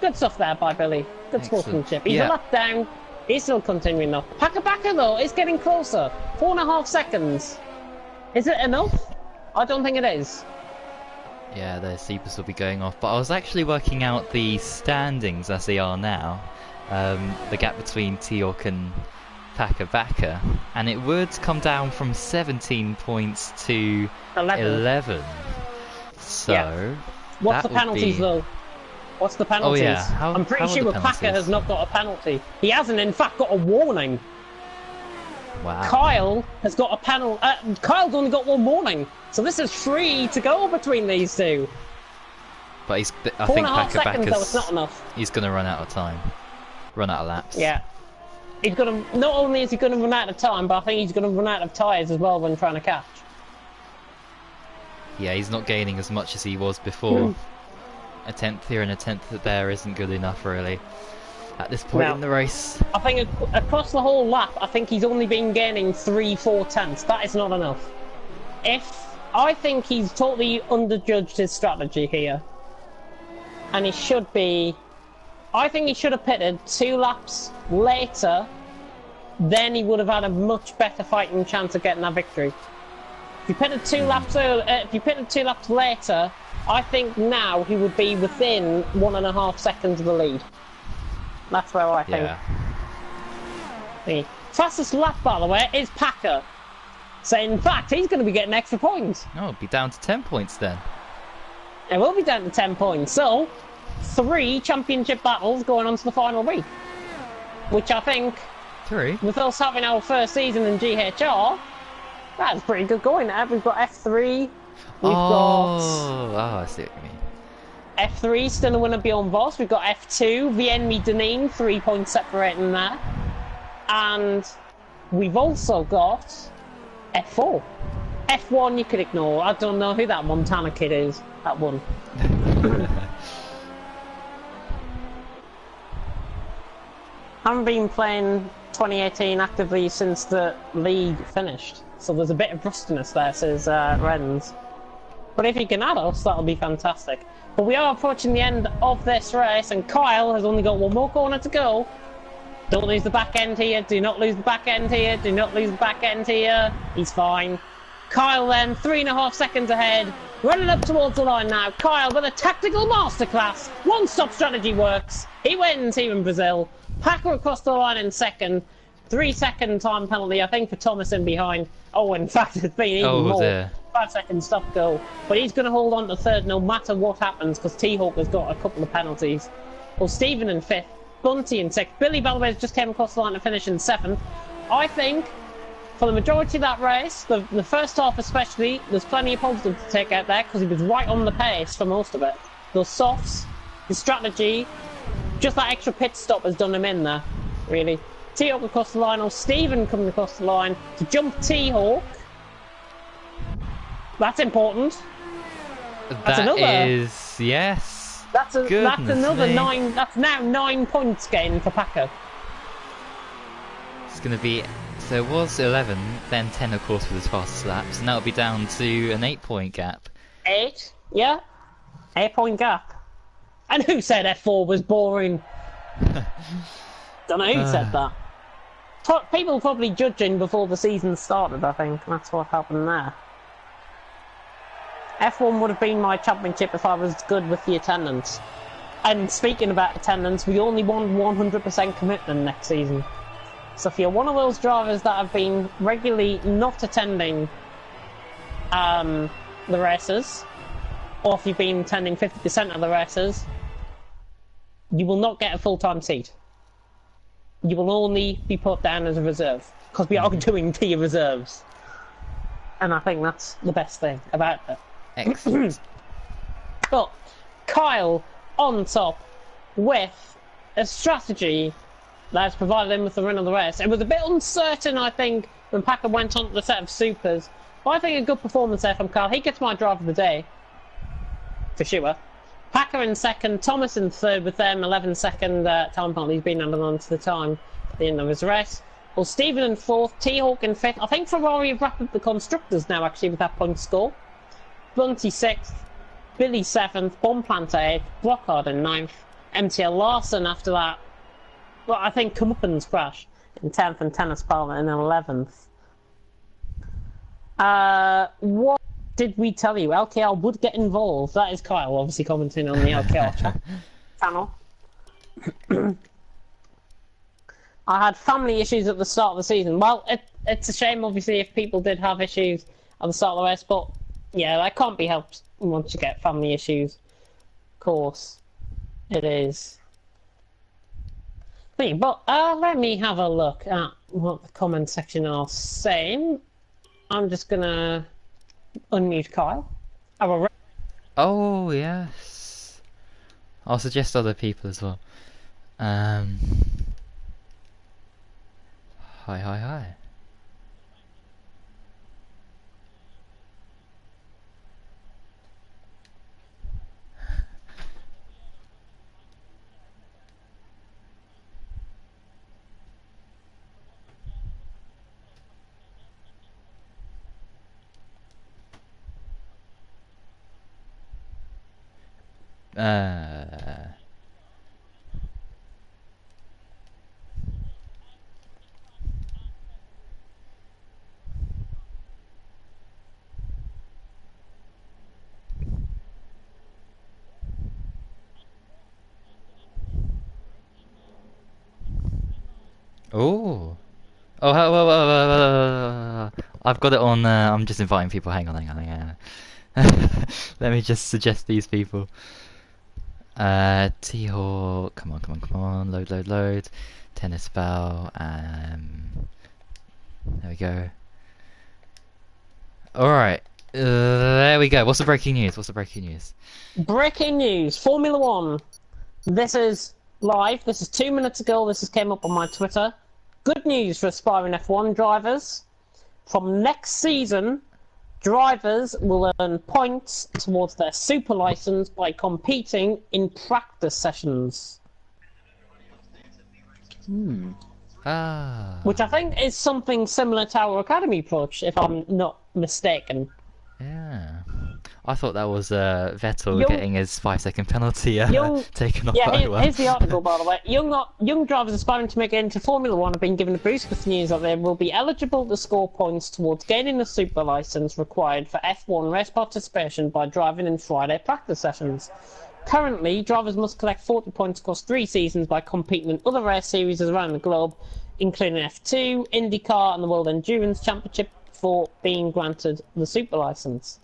Good stuff there by Billy. Good sportsmanship. He's a lap down. He's still continuing though. Paka though is getting closer. 4.5 seconds. Is it enough? I don't think it is. Yeah, their Ceebus will be going off. But I was actually working out the standings as they are now. The gap between Teok and Paka, and it would come down from 17 points to 11. So, what's the penalties though? What's the penalties? Oh yeah, I'm pretty sure Paka has not got a penalty. He hasn't, in fact, got a warning. Wow. Kyle has got a panel. Kyle's only got one warning, so this is free to go between these two. But I think 4.5 seconds, Paka though, it's not enough. He's going to run out of time, run out of laps. Yeah, he's going to. Not only is he going to run out of time, but I think he's going to run out of tyres as well when trying to catch. Yeah, he's not gaining as much as he was before. A 10th here and a 10th there isn't good enough, really. At this point in the race, I think across the whole lap, I think he's only been gaining 3-4 tenths. That is not enough. I think he's totally underjudged his strategy here, and he should be. I think he should have pitted 2 laps later. Then he would have had a much better fighting chance of getting that victory. If you pitted 2 laps early, if you pitted 2 laps later, I think now he would be within 1.5 seconds of the lead. That's where I think. yeah. The fastest lap, by the way, is Paka. So in fact, he's going to be getting extra points. No, it'll be down to 10 points then. It will be down to 10 points. So 3 championship battles going on to the final week, which I think, 3. with us having our first season in GHR, that's pretty good going. We've got F3. We've got I see what you mean. F3 still a winner beyond Voss. We've got F2, Vienmi Deneen, 3 points separating there. And we've also got F4. F1 you could ignore. I don't know who that Montana kid is. That one. I haven't been playing 2018 actively since the league finished. So there's a bit of rustiness there, says Renz. But if you can add us, that'll be fantastic. But we are approaching the end of this race, and Kyle has only got 1 more corner to go. Don't lose the back end here, do not lose the back end here, do not lose the back end here. He's fine. Kyle then, 3.5 seconds ahead, running up towards the line now. Kyle with a tactical masterclass. One-stop strategy works. He wins here in Brazil. Packer across the line in second. 3-second time penalty, I think, for Thomas in behind. Oh, in fact, it's been even more. Dear. 5 seconds stop go. But he's going to hold on to third no matter what happens, because T-Hawk has got a couple of penalties. Well, Stephen in 5th, Bunty in 6th. Billy Bellways just came across the line to finish in 7th. I think, for the majority of that race, the first half especially, there's plenty of positives to take out there, because he was right on the pace for most of it. Those softs, his strategy, Just that extra pit stop has done him in there, really. T-Hawk across the line, or Stephen coming across the line to jump T-Hawk. That's important. That's another. Yes. That's another me. 9. That's now 9 points gain for Paco. It's going to be. So it was 11, then 10, of course, for the fastest laps, and that'll be down to an 8-point gap. 8? Yeah. 8-point gap. And who said F4 was boring? Don't know who said that. People probably judging before the season started, I think. That's what happened there. F1 would have been my championship if I was good with the attendance. And speaking about attendance, we only want 100% commitment next season. So if you're one of those drivers that have been regularly not attending the races, or if you've been attending 50% of the races, you will not get a full-time seat. You will only be put down as a reserve, because we are doing tier reserves. And I think that's the best thing about it. Excellent. But Kyle on top with a strategy that's provided him with the run of the race. It was a bit uncertain, I think, when Packer went on to the set of supers. But I think a good performance there from Kyle. He gets my drive of the day, for sure. Packer in second, Thomas in third with them 11-second time penalty. He's been added on to the time at the end of his race. Well, Stephen in fourth, T-Hawk in fifth. I think Ferrari have wrapped up the constructors now, actually, with that point score. Bunty sixth, Billy seventh, Bonplanter eighth, Brockhard in ninth, MTL Larson after that. Well, I think Comeuppance crash in 10th and Tennis Palmer in 11th. What did we tell you? LKR would get involved. That is Kyle, obviously commenting on the LKR channel. I had family issues at the start of the season. Well, it's a shame, obviously, if people did have issues at the start of the race, but yeah, that can't be helped once you get family issues. Of course, it is. But let me have a look at what the comment section are saying. I'm just gonna unmute Kyle. Oh, yes. I'll suggest other people as well. Hi. Oh. I've got it on. I'm just inviting people. Hang on. Let me just suggest these people. T-Hawk, come on, load. Tennis Bell, there we go. Alright, there we go. What's the breaking news? Breaking news, Formula 1. This is live, this is 2 minutes ago, this has came up on my Twitter. Good news for aspiring F1 drivers. From next season, drivers will earn points towards their super license by competing in practice sessions. Which I think is something similar to our academy approach, if I'm not mistaken. Yeah. I thought that was Vettel getting his 5-second penalty taken off. Here's the article, by the way. Young drivers aspiring to make it into Formula 1 have been given a boost with the news that they will be eligible to score points towards gaining the super license required for F1 race participation by driving in Friday practice sessions. Currently, drivers must collect 40 points across 3 seasons by competing in other race series around the globe, including F2, IndyCar and the World Endurance Championship, before being granted the super license.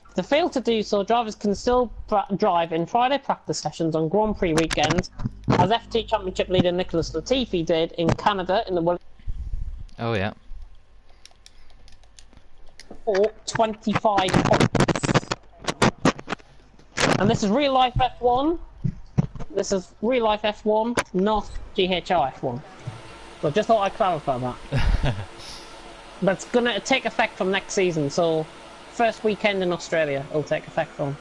If they fail to do so, drivers can still drive in Friday practice sessions on Grand Prix weekends, as F2 Championship leader Nicholas Latifi did in Canada in the World. Oh yeah. For 25 points. And this is real life F1. This is real life F1, not GHR F1. So just thought I'd clarify that. That's gonna take effect from next season, so first weekend in Australia it'll take effect from.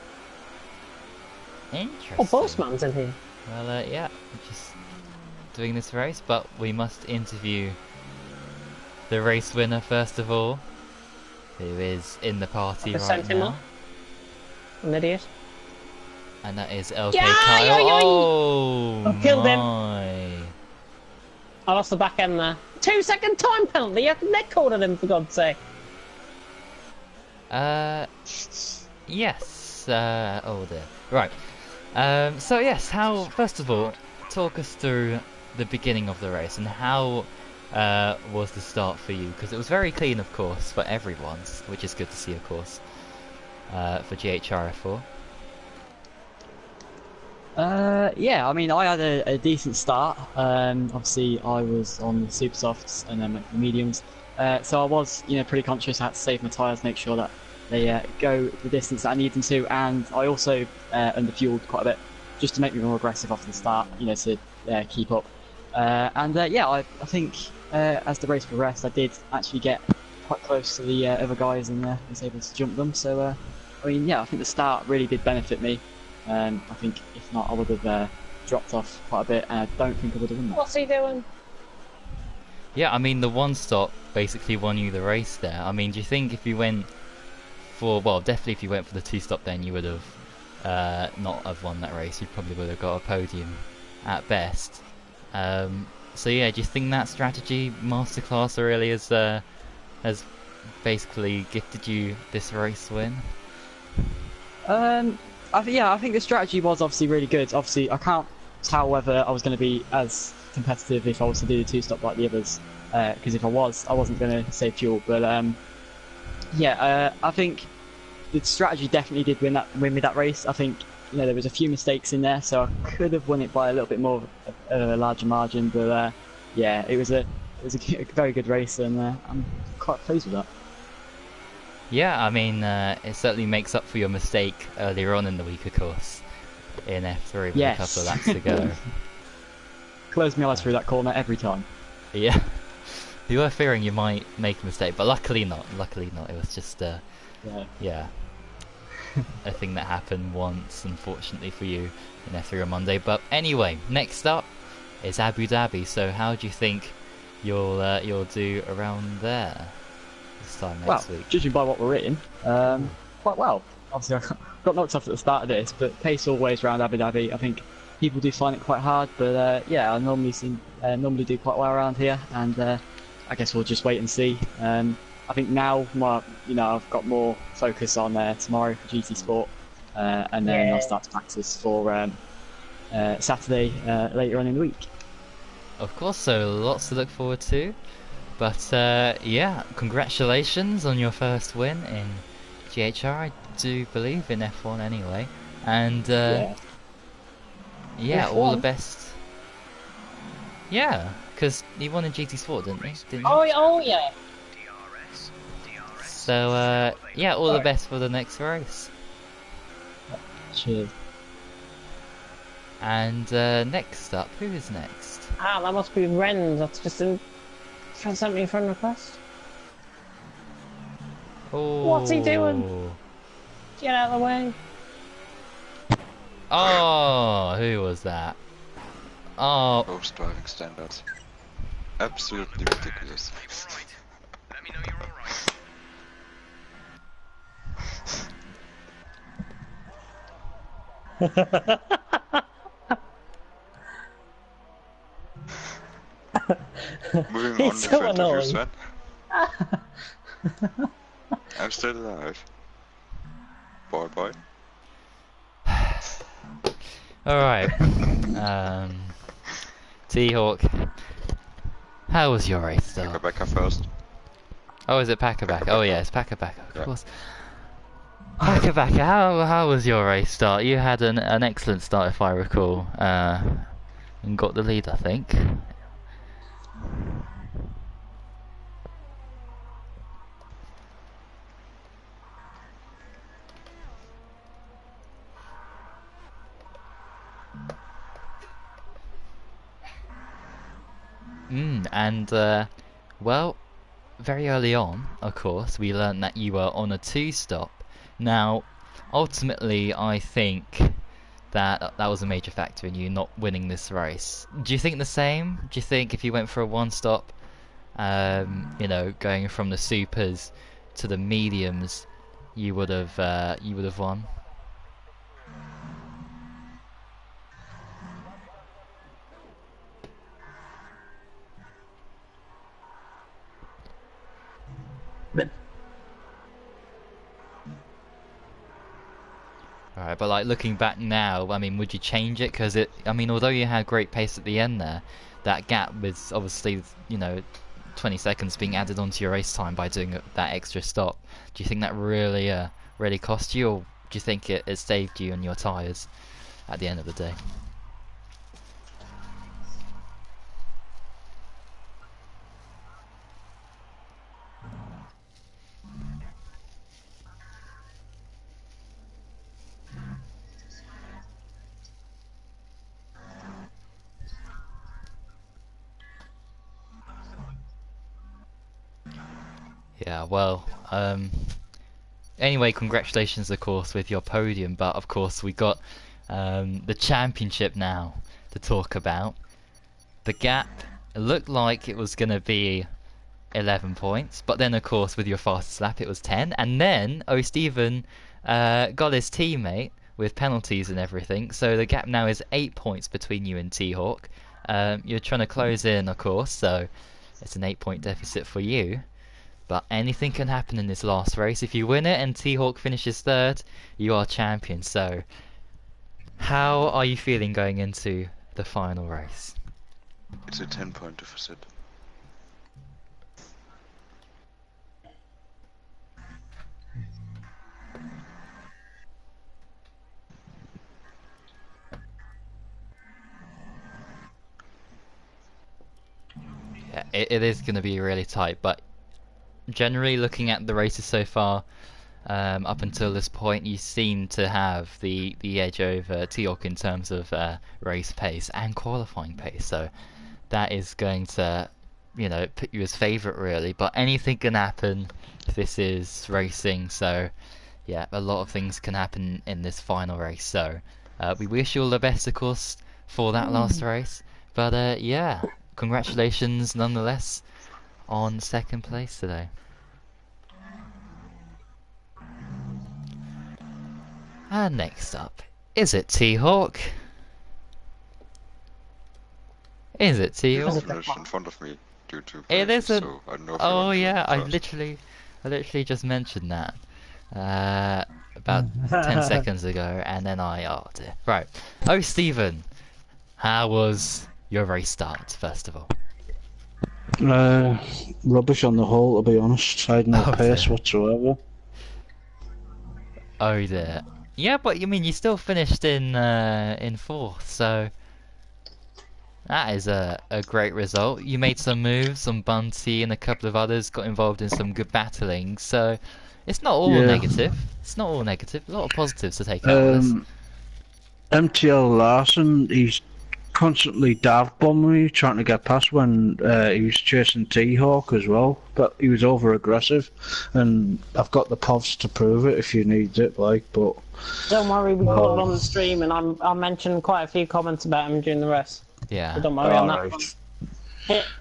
Interesting. Oh, Postman's in here. Well, yeah, just doing this race, but we must interview the race winner first of all, who is in the party right now. An idiot. And that is LK Yeah, Kyle. yo, yo. Oh, I killed him. my. I lost the back end there. 2-second time penalty. I neck corded him for God's sake. Yes. Oh dear. Right. So yes, first of all, talk us through the beginning of the race and how was the start for you? Because it was very clean, of course, for everyone, which is good to see, of course, for GHR F4. Yeah, I mean, I had a decent start. Obviously, I was on the super softs and then went for the mediums. So I was, pretty conscious. I had to save my tyres, make sure that they go the distance that I need them to, and I also underfueled quite a bit just to make me more aggressive off the start, to keep up. Yeah, I think as the race progressed, I did actually get quite close to the other guys and was able to jump them. So, I mean, yeah, I think the start really did benefit me. I think if not, I would have dropped off quite a bit, and I don't think I would have won that. What's he doing? Yeah, I mean, the one stop basically won you the race there. I mean, do you think if you went for, well, definitely if you went for the two stop, then you would have not have won that race. You probably would have got a podium at best. So yeah, do you think that strategy masterclass really has basically gifted you this race win? I think the strategy was obviously really good. Obviously, I can't tell whether I was going to be as competitive if I was to do the two stop like the others. Because if I wasn't going to save fuel. But I think the strategy definitely did win me that race. I think there was a few mistakes in there, so I could have won it by a little bit more of a larger margin. But it was a very good race, and I'm quite pleased with that. Yeah, I mean, it certainly makes up for your mistake earlier on in the week, of course, in F3 with a couple of laps to go. Close my eyes through that corner every time. Yeah, you were fearing you might make a mistake, but luckily not. Luckily not. It was just a thing that happened once, unfortunately for you, in F3 on Monday. But anyway, next up is Abu Dhabi. So how do you think you'll do around there? Next week. Judging by what we're in, quite well. Obviously, I got knocked off at the start of this, but pace always around Abu Dhabi. I think people do find it quite hard, but I normally do quite well around here, and I guess we'll just wait and see. I think now, I've got more focus on tomorrow for GT Sport, and then I'll start to practice for Saturday later on in the week. Of course, so lots to look forward to. But congratulations on your first win in GHR, I do believe, in F1 anyway. And all the best. Yeah, because you won in GT Sport, didn't you? Oh yeah. So all the best for the next race. Cheers. And next up, who is next? That must be Ren. That's just sent me a friend request. Oh. What's he doing? Get out of the way. Oh, who was that? Oh. Post driving standards. Absolutely ridiculous. Let me know you're Moving on He's so in front of you, annoying. Sven. I'm still alive. Poor boy. Alright. T-Hawk. How was your race though? Rebecca first. Oh, is it Packerback? Oh yeah, it's Packerback, of Yeah. course. Packerback, how was your race start? You had an excellent start, if I recall, and got the lead, I think. And well, very early on, of course, we learned that you were on a 2-stop. Now, ultimately, I think that was a major factor in you not winning this race. Do you think the same? Do you think if you went for a 1-stop, you know, going from the supers to the mediums, you would have won? Alright, but like looking back now, I mean, would you change it? Because I mean, although you had great pace at the end there, that gap with obviously, you know, 20 seconds being added onto your race time by doing that extra stop. Do you think that really cost you, or do you think it saved you and your tyres at the end of the day? Yeah, well, anyway, congratulations, of course, with your podium, but of course we got the championship now to talk about. The gap, it looked like it was going to be 11 points, but then of course with your fastest lap it was 10, and then Stephen got his teammate with penalties and everything, so the gap now is 8 points between you and T-Hawk. You're trying to close in, of course, so it's an 8-point deficit for you. But anything can happen in this last race. If you win it and T-Hawk finishes third, you are champion. So, how are you feeling going into the final race? It's a 10-point deficit. Yeah, it is going to be really tight, but generally looking at the races so far, up until this point, you seem to have the edge over T-Hawk in terms of race pace and qualifying pace. So that is going to, you know, put you as favourite really. But anything can happen. This is racing, so yeah, a lot of things can happen in this final race. So we wish you all the best, of course, for that last race. But yeah, congratulations nonetheless on second place today. And next up, is it T-Hawk? Is it T-Hawk? Finished in front of me due to It places, isn't. so I don't know if Oh you yeah, I want to go literally just mentioned that about 10 seconds ago, and then oh dear. Right. Oh, Stephen, how was your race start, first of all? Rubbish on the whole, to be honest. I had no pace dear. whatsoever. Oh dear. Yeah, but you mean you still finished in fourth, so that is a great result. You made some moves, some Bunty and a couple of others got involved in some good battling, so it's not all negative. It's not all negative. A lot of positives to take out of this. MTL Larson, he's constantly dive bombing me, trying to get past when he was chasing T-Hawk as well, but he was over aggressive, and I've got the povs to prove it if you need it, like, but... Don't worry, we caught it on the stream, and I mentioned quite a few comments about him during the rest. Yeah. So don't worry on that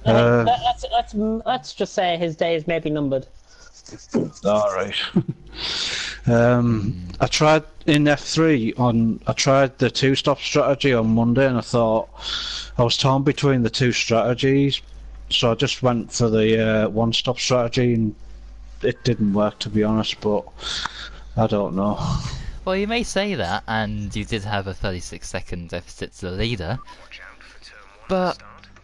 one. Let's just say his days may be numbered. Alright. I tried in F3 I tried the 2-stop strategy on Monday, and I thought I was torn between the 2 strategies, so I just went for the 1-stop strategy, and it didn't work, to be honest, but I don't know. Well, you may say that, and you did have a 36-second deficit to the leader, but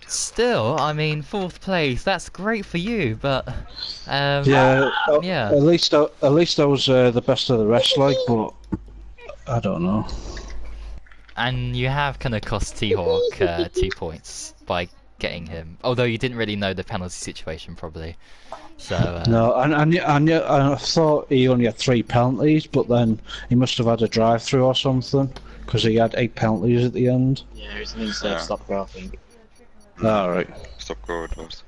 still, I mean, 4th place, that's great for you, but yeah. At least I was the best of the rest, like, but I don't know. And you have kind of cost T-Hawk 2 points by getting him, although you didn't really know the penalty situation probably. So no, and I thought he only had 3 penalties, but then he must have had a drive-through or something, because he had 8 penalties at the end. Yeah, it was an insert stop, I think. Alright. Stop go it was.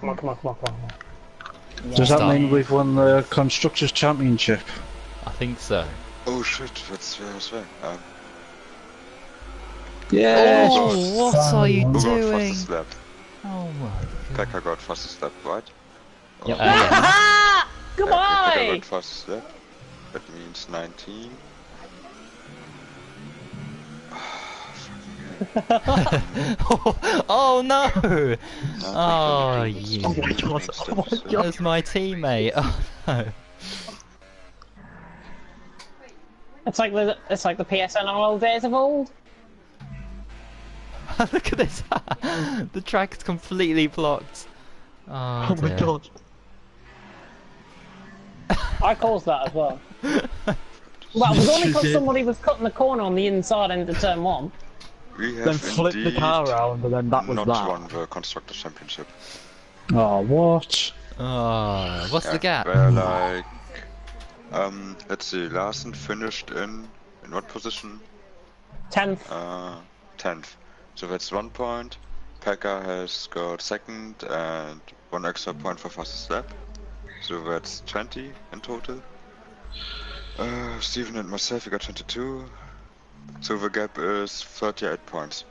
Come on, come on, come on, come on. Does that Stop. mean we've won the Constructors' Championship? I think so. Oh shit, that's fair as well. Yes! Oh, what are you Who got doing? fastest lap? Oh my Pekka got fastest lap, right? Yep. yeah. Ah! Yeah, Pekka Goodbye! got fastest lap. That means 19. Oh no! Oh, That's you. Oh my god, oh my That god. was my teammate. Oh no. It's like the PSN old days of old. Look at this. The track's completely blocked. Oh, Oh my dear. god. I caused that as well. Well, it was only because somebody was cutting the corner on the inside end of turn 1. We have Then flip the indeed car around and then that was not that. won the Constructors' Championship. Oh, what? Oh, what's the gap? Where like, let's see, Larsen finished in what position? 10th. 10th. So that's 1 point. Pekka has got 2nd and 1 extra point for fastest lap. So that's 20 in total. Steven and myself, we got 22. So the gap is 38 points.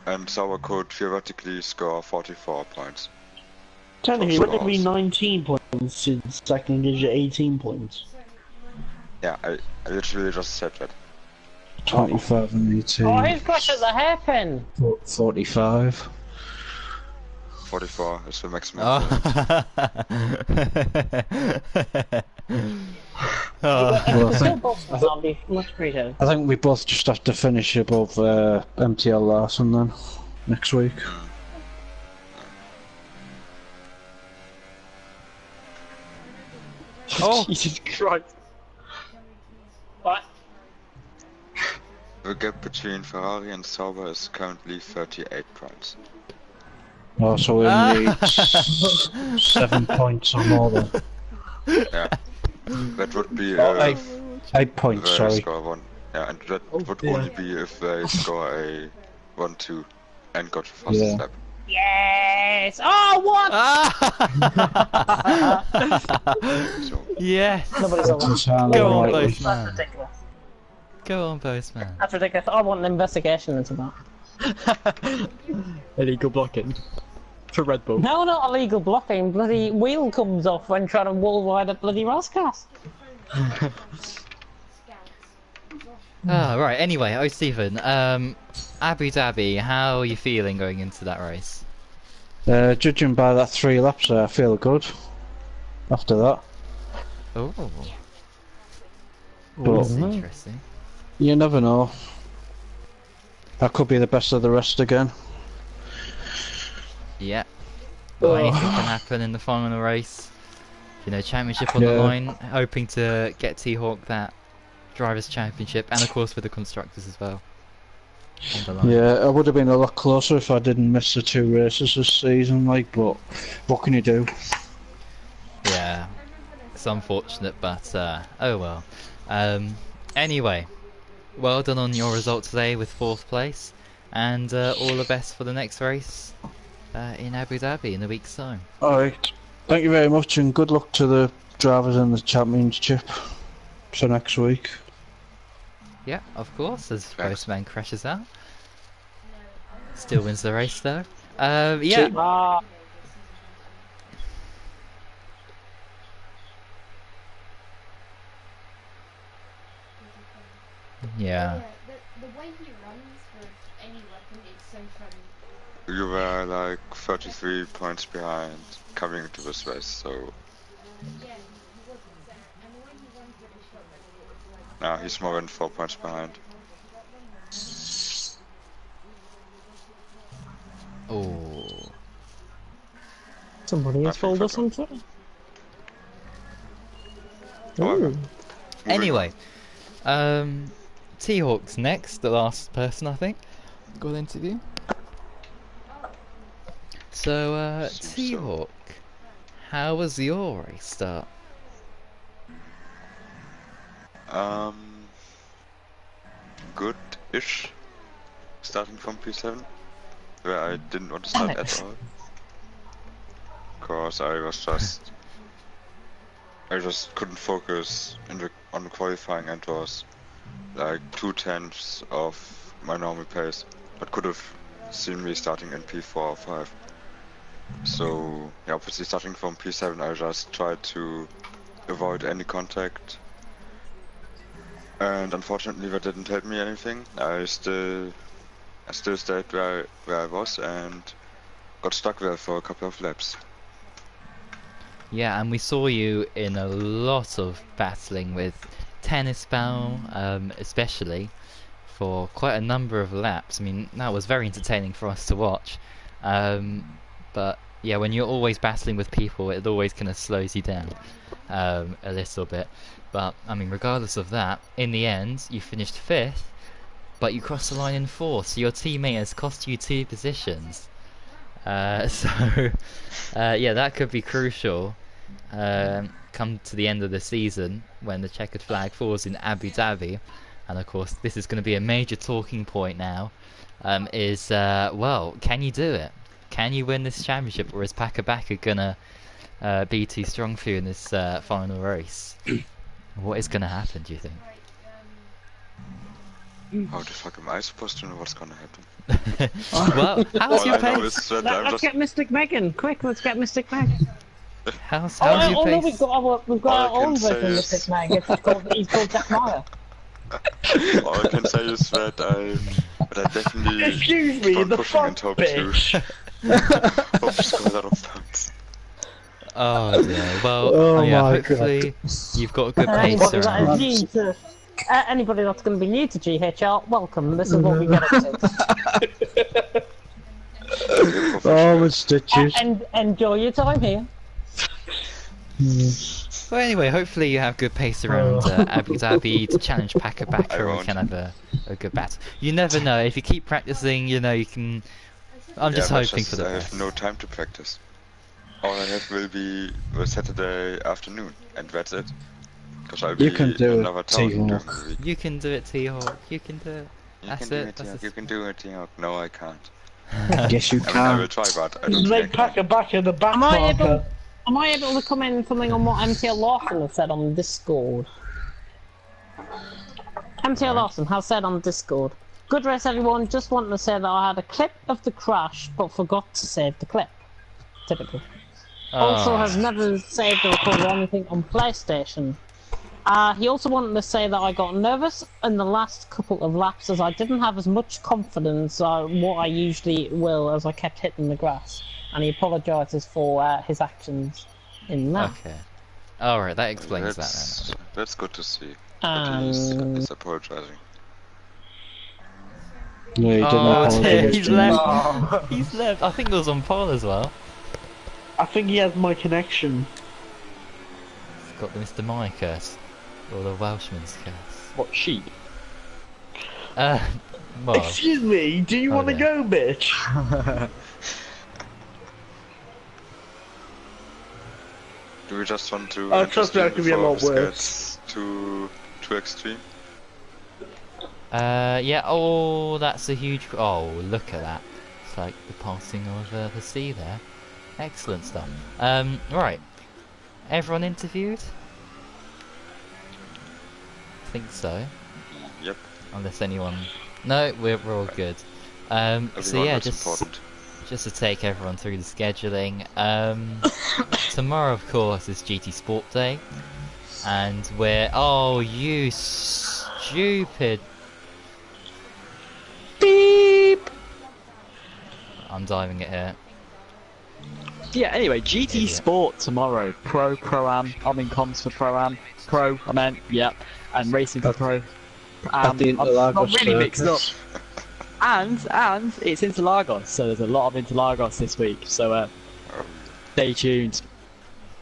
And Sauer could theoretically score 44 points. Technically, For wouldn't it be scores. 19 points since second gives you 18 points? Yeah, I literally just said that. 25 and 18. Oh, who's crashed at the hairpin? 45. 44 is the maximum. Oh. Oh. Well, I Still think, both of them, I'll be much appreciated. I think we both just have to finish above MTL Larsen then, next week. Oh. Jesus Christ. What? The gap between Ferrari and Sauber is currently 38 points. Oh, so we need 7 points or more then. Yeah. That would be Oh, if 8 points, they sorry. score 1. Yeah, and that would dear. only be if they score a 1-2 and got the fastest Yeah. lap. Yes! Oh, what? Ah! So, Yes! Nobody's over. Doesn't sound Go on, likely. both That's man. ridiculous. Go on, Postman. That's ridiculous. I want an investigation into that. Illegal blocking. For Red Bull. No, not illegal blocking. Bloody wheel comes off when trying to wall ride a bloody Roscast. Ah, right, anyway, oh Stephen, Abu Dhabi, how are you feeling going into that race? Judging by that 3 laps there, I feel good after that. Oh, But that's interesting. you never know. I could be the best of the rest again. Yeah. Well, anything can happen in the final race. You know, championship on the Yeah. line, hoping to get T-Hawk that Drivers' Championship, and of course with the Constructors as well. On the line. Yeah, I would have been a lot closer if I didn't miss the 2 races this season, like, but what can you do? Yeah, it's unfortunate, but oh well. Anyway, well done on your result today with 4th place, and all the best for the next race in Abu Dhabi in a week's time. Alright, thank you very much and good luck to the drivers in the championship for next week. Yeah, of course, as Thanks. Postman crashes out. Still wins the race though. Yeah. Ah, Yeah. The way he runs with any weapon is so funny. you were like 33 points behind coming into this race, so Yeah, he wasn't. And the way he runs with his weapon is like now he's more than 4 points behind. Oh. somebody has I think fooled us so. on Twitter. However, Ooh. moving Anyway, T-Hawk's next, the last person I think got interview. So, Seems so. T-Hawk, how was your race start? Good-ish. starting from P7, where I didn't want to start at all. Cause I just couldn't focus on the qualifying and was like 2/10 of my normal pace. That could have seen me starting in P4 or 5. So yeah, obviously starting from P7 I just tried to avoid any contact. And unfortunately that didn't help me anything. I still stayed where I was and got stuck there for a couple of laps. Yeah, and we saw you in a lot of battling with Tennis Bell, especially, for quite a number of laps. I mean, that was very entertaining for us to watch. But yeah, when you're always battling with people, it always kind of slows you down a little bit. But I mean, regardless of that, in the end, you finished 5th, but you crossed the line in 4th, so your teammate has cost you 2 positions. Yeah, that could be crucial come to the end of the season when the checkered flag falls in Abu Dhabi. And of course, this is going to be a major talking point now. Well, can you do it? Can you win this championship, or is Baka gonna be too strong for you in this final race? What is gonna happen, do you think? How the fuck am I supposed to know what's gonna happen? Well, how's your pace? Let's get Mystic Megan, quick! Let's get Mystic Megan. How's your no, pace? we've got our All I own can say version of is- Mystic Meg. He's called Jack Meyer. All I can say is that I definitely Excuse me, keep on the pushing fuck and hope bitch. hope to score a lot of points. Oh dear. Well, Oh yeah. my Hopefully, you've got a good pace Anybody that around. is new to, anybody that's going to be new to GHR, welcome. This is what we get up to. Oh, with stitches. And enjoy your time here. Well, anyway, hopefully you have good pace around Abu Dhabi to challenge Baka, I and we won't. can have a good battle. You never know. If you keep practicing, you know, you can. I'm just but hoping for the I best. have no time to practice. All I have will be the Saturday afternoon, and that's it. Because I'll be You can do in it, another town during T-Hawk. the week. You can do it, T-Hawk. You can do it. You That's can do it. it, That's T-Hawk. the You can do it, T-Hawk. No, I can't. Yes, you I mean, I will can. try, but I don't Make think I can. Packer back in the back Am I able? marker. Am I able to comment something on what MTL Lawson has said on Discord? MTL Lawson has said on Discord, "Good race, everyone. Just wanted to say that I had a clip of the crash, but forgot to save the clip. Typical. Also, has never saved or recorded anything on PlayStation. He also wanted to say that I got nervous in the last couple of laps as I didn't have as much confidence what I usually will as I kept hitting the grass, and he apologises for his actions in that. Okay. Alright, that explains that That's good to see. That he's apologizing. No, he then. didn't Oh, apologise he's to me. left. He's left. I think it was on Paul as well. I think he has my connection. He's got the Mr. Mike curse. Or the Welshman's curse. What, sheep? Well, Excuse me, do you Oh, want to dear. go, bitch? Do we just want to? Oh, end trust the me, stream that could be a before lot this worse. gets too extreme? yeah, oh, that's a huge... Oh, look at that. It's like the passing of the sea there. Excellent stuff. Right. Everyone interviewed? I think so. Yep. Unless anyone... No, we're all good. So Everyone yeah, that's just important. to take everyone through the scheduling. Tomorrow, of course, is GT Sport Day. And we're... Oh, you stupid... Beep! I'm diving it here. Yeah, anyway, GT Idiot. Sport tomorrow. Pro-Am. I'm in comms for Pro-Am. Pro, I meant, yep. And racing for Pro. At the Interlagos I'm really mixed up. circuit. And it's Interlagos, so there's a lot of Interlagos this week, so stay tuned.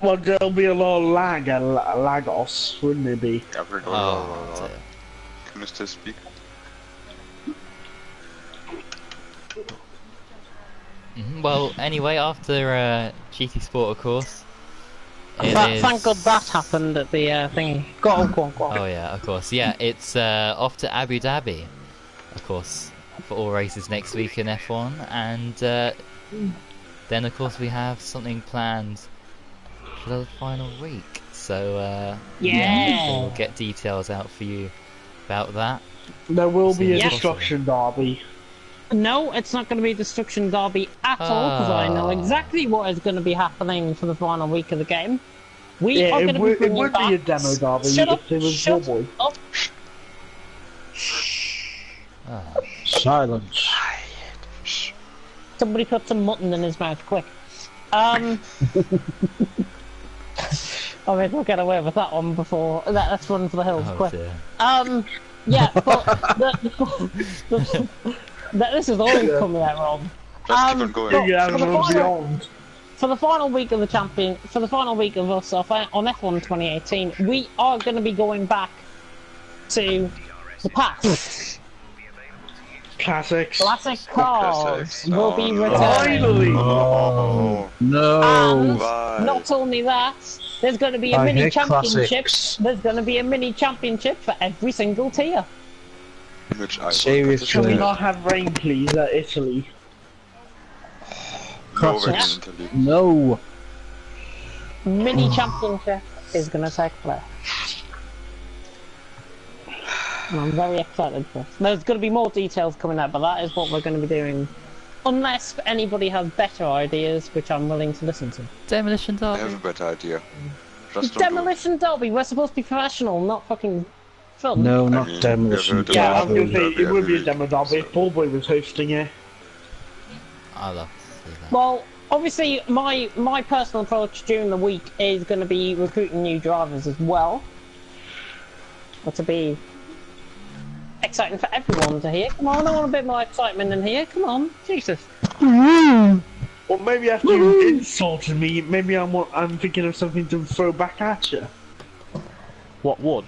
Well, there'll be a lot of Lagos, wouldn't there be? Oh, dear. Can you still speak? Well, anyway, after GT Sport, of course, it is... Thank God that happened at the thingy. Go on. Oh yeah, of course. Yeah, it's off to Abu Dhabi, of course. for all races next week in F1, and then of course we have something planned for the final week. So we'll get details out for you about that. There will be a Yeah. destruction derby. No, it's not going to be a Destruction Derby at all, because I know Ah. exactly what is going to be happening for the final week of the game. We Yeah, are it going to would, be it bringing would back... be a demo derby Shut up, if it was shut Boy. up. Ah. Silence. Somebody put some mutton in his mouth, quick. I mean, we'll get away with that one before... Let's run for the hills, Oh quick. dear. Yeah, but... this is always coming out wrong. Let's keep on going. but Yeah, for the and final- beyond. For the final week of the for the final week of us on F1 2018, we are going to be going back to the past. Classics. Classic cars Classics. will be Oh, no. returning. Finally! Oh, No. And why? not only that, there's going to be a I mini hate championship. classics. There's going to be a mini championship for every single tier. Which I Seriously. Can we Yeah. not have rain, please, at Italy? Classics. Italy. No. Mini championship is going to take place. And I'm very excited for this. There's going to be more details coming out, but that is what we're going to be doing. Unless anybody has better ideas, which I'm willing to listen to. Demolition I have Derby. a better idea. Just don't do it. Demolition Derby, we're supposed to be professional, not fucking fun. No, not mean, demolition. yeah, Yeah, I was derby. going to say, it would be a Derby. demo derby if Boy was hosting it. I love to see that. Well, obviously, my personal approach during the week is going to be recruiting new drivers as well. Or to be exciting for everyone to hear. Come on, I want a bit more excitement in here. Come on, Jesus. Or maybe after you insulted me, maybe I'm thinking of something to throw back at you. What would?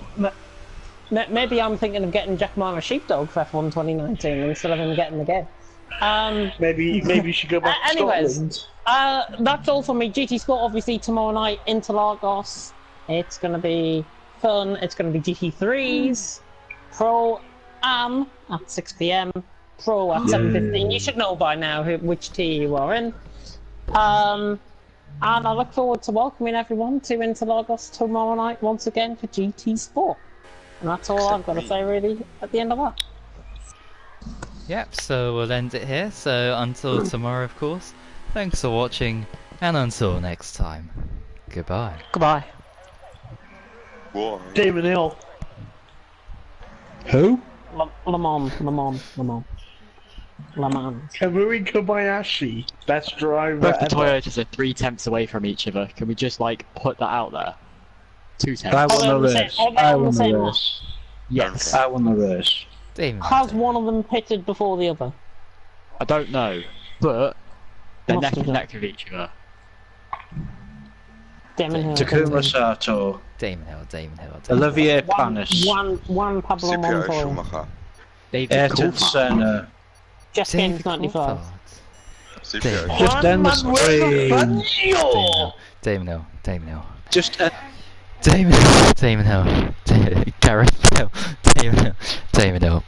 Maybe I'm thinking of getting Jack Mara Sheepdog for F1 2019 instead of him getting the game. Maybe you should go back to anyways, Scotland. that's all from me. GT Sport, obviously, tomorrow night, Interlagos. It's going to be fun. It's going to be GT3s, Pro Am at 6 PM, Pro at 7:15. You should know by now which tier you are in. And I look forward to welcoming everyone to Interlagos tomorrow night once again for GT Sport. And that's all I've got to say, really, at the end of that. Yep, so we'll end it here. So until tomorrow, of course. Thanks for watching, and until next time. Goodbye. Goodbye. Boy. Damon Hill. Who? Le Mans. Kamui Kobayashi. Best driver Both the ever. Toyotas are 3 tenths away from each other. Can we just like put that out there? 2 tenths. I won the on the same- race. are they I on the won the same race. Yes. I won the race. Damon. Has one of them pitted before the other? I don't know, but they're Must neck have and done. neck with each other. Damon Hill. Takuma Sato. Damon Hill. Olivier One Panis. Pablo CPI Montoya. Schumacher. David Ayrton Coulthard. Senna. Just Games 95. CPI. Just end the stream. Damon Hill. Just Damon Hill. Gareth Hill. Damon Hill.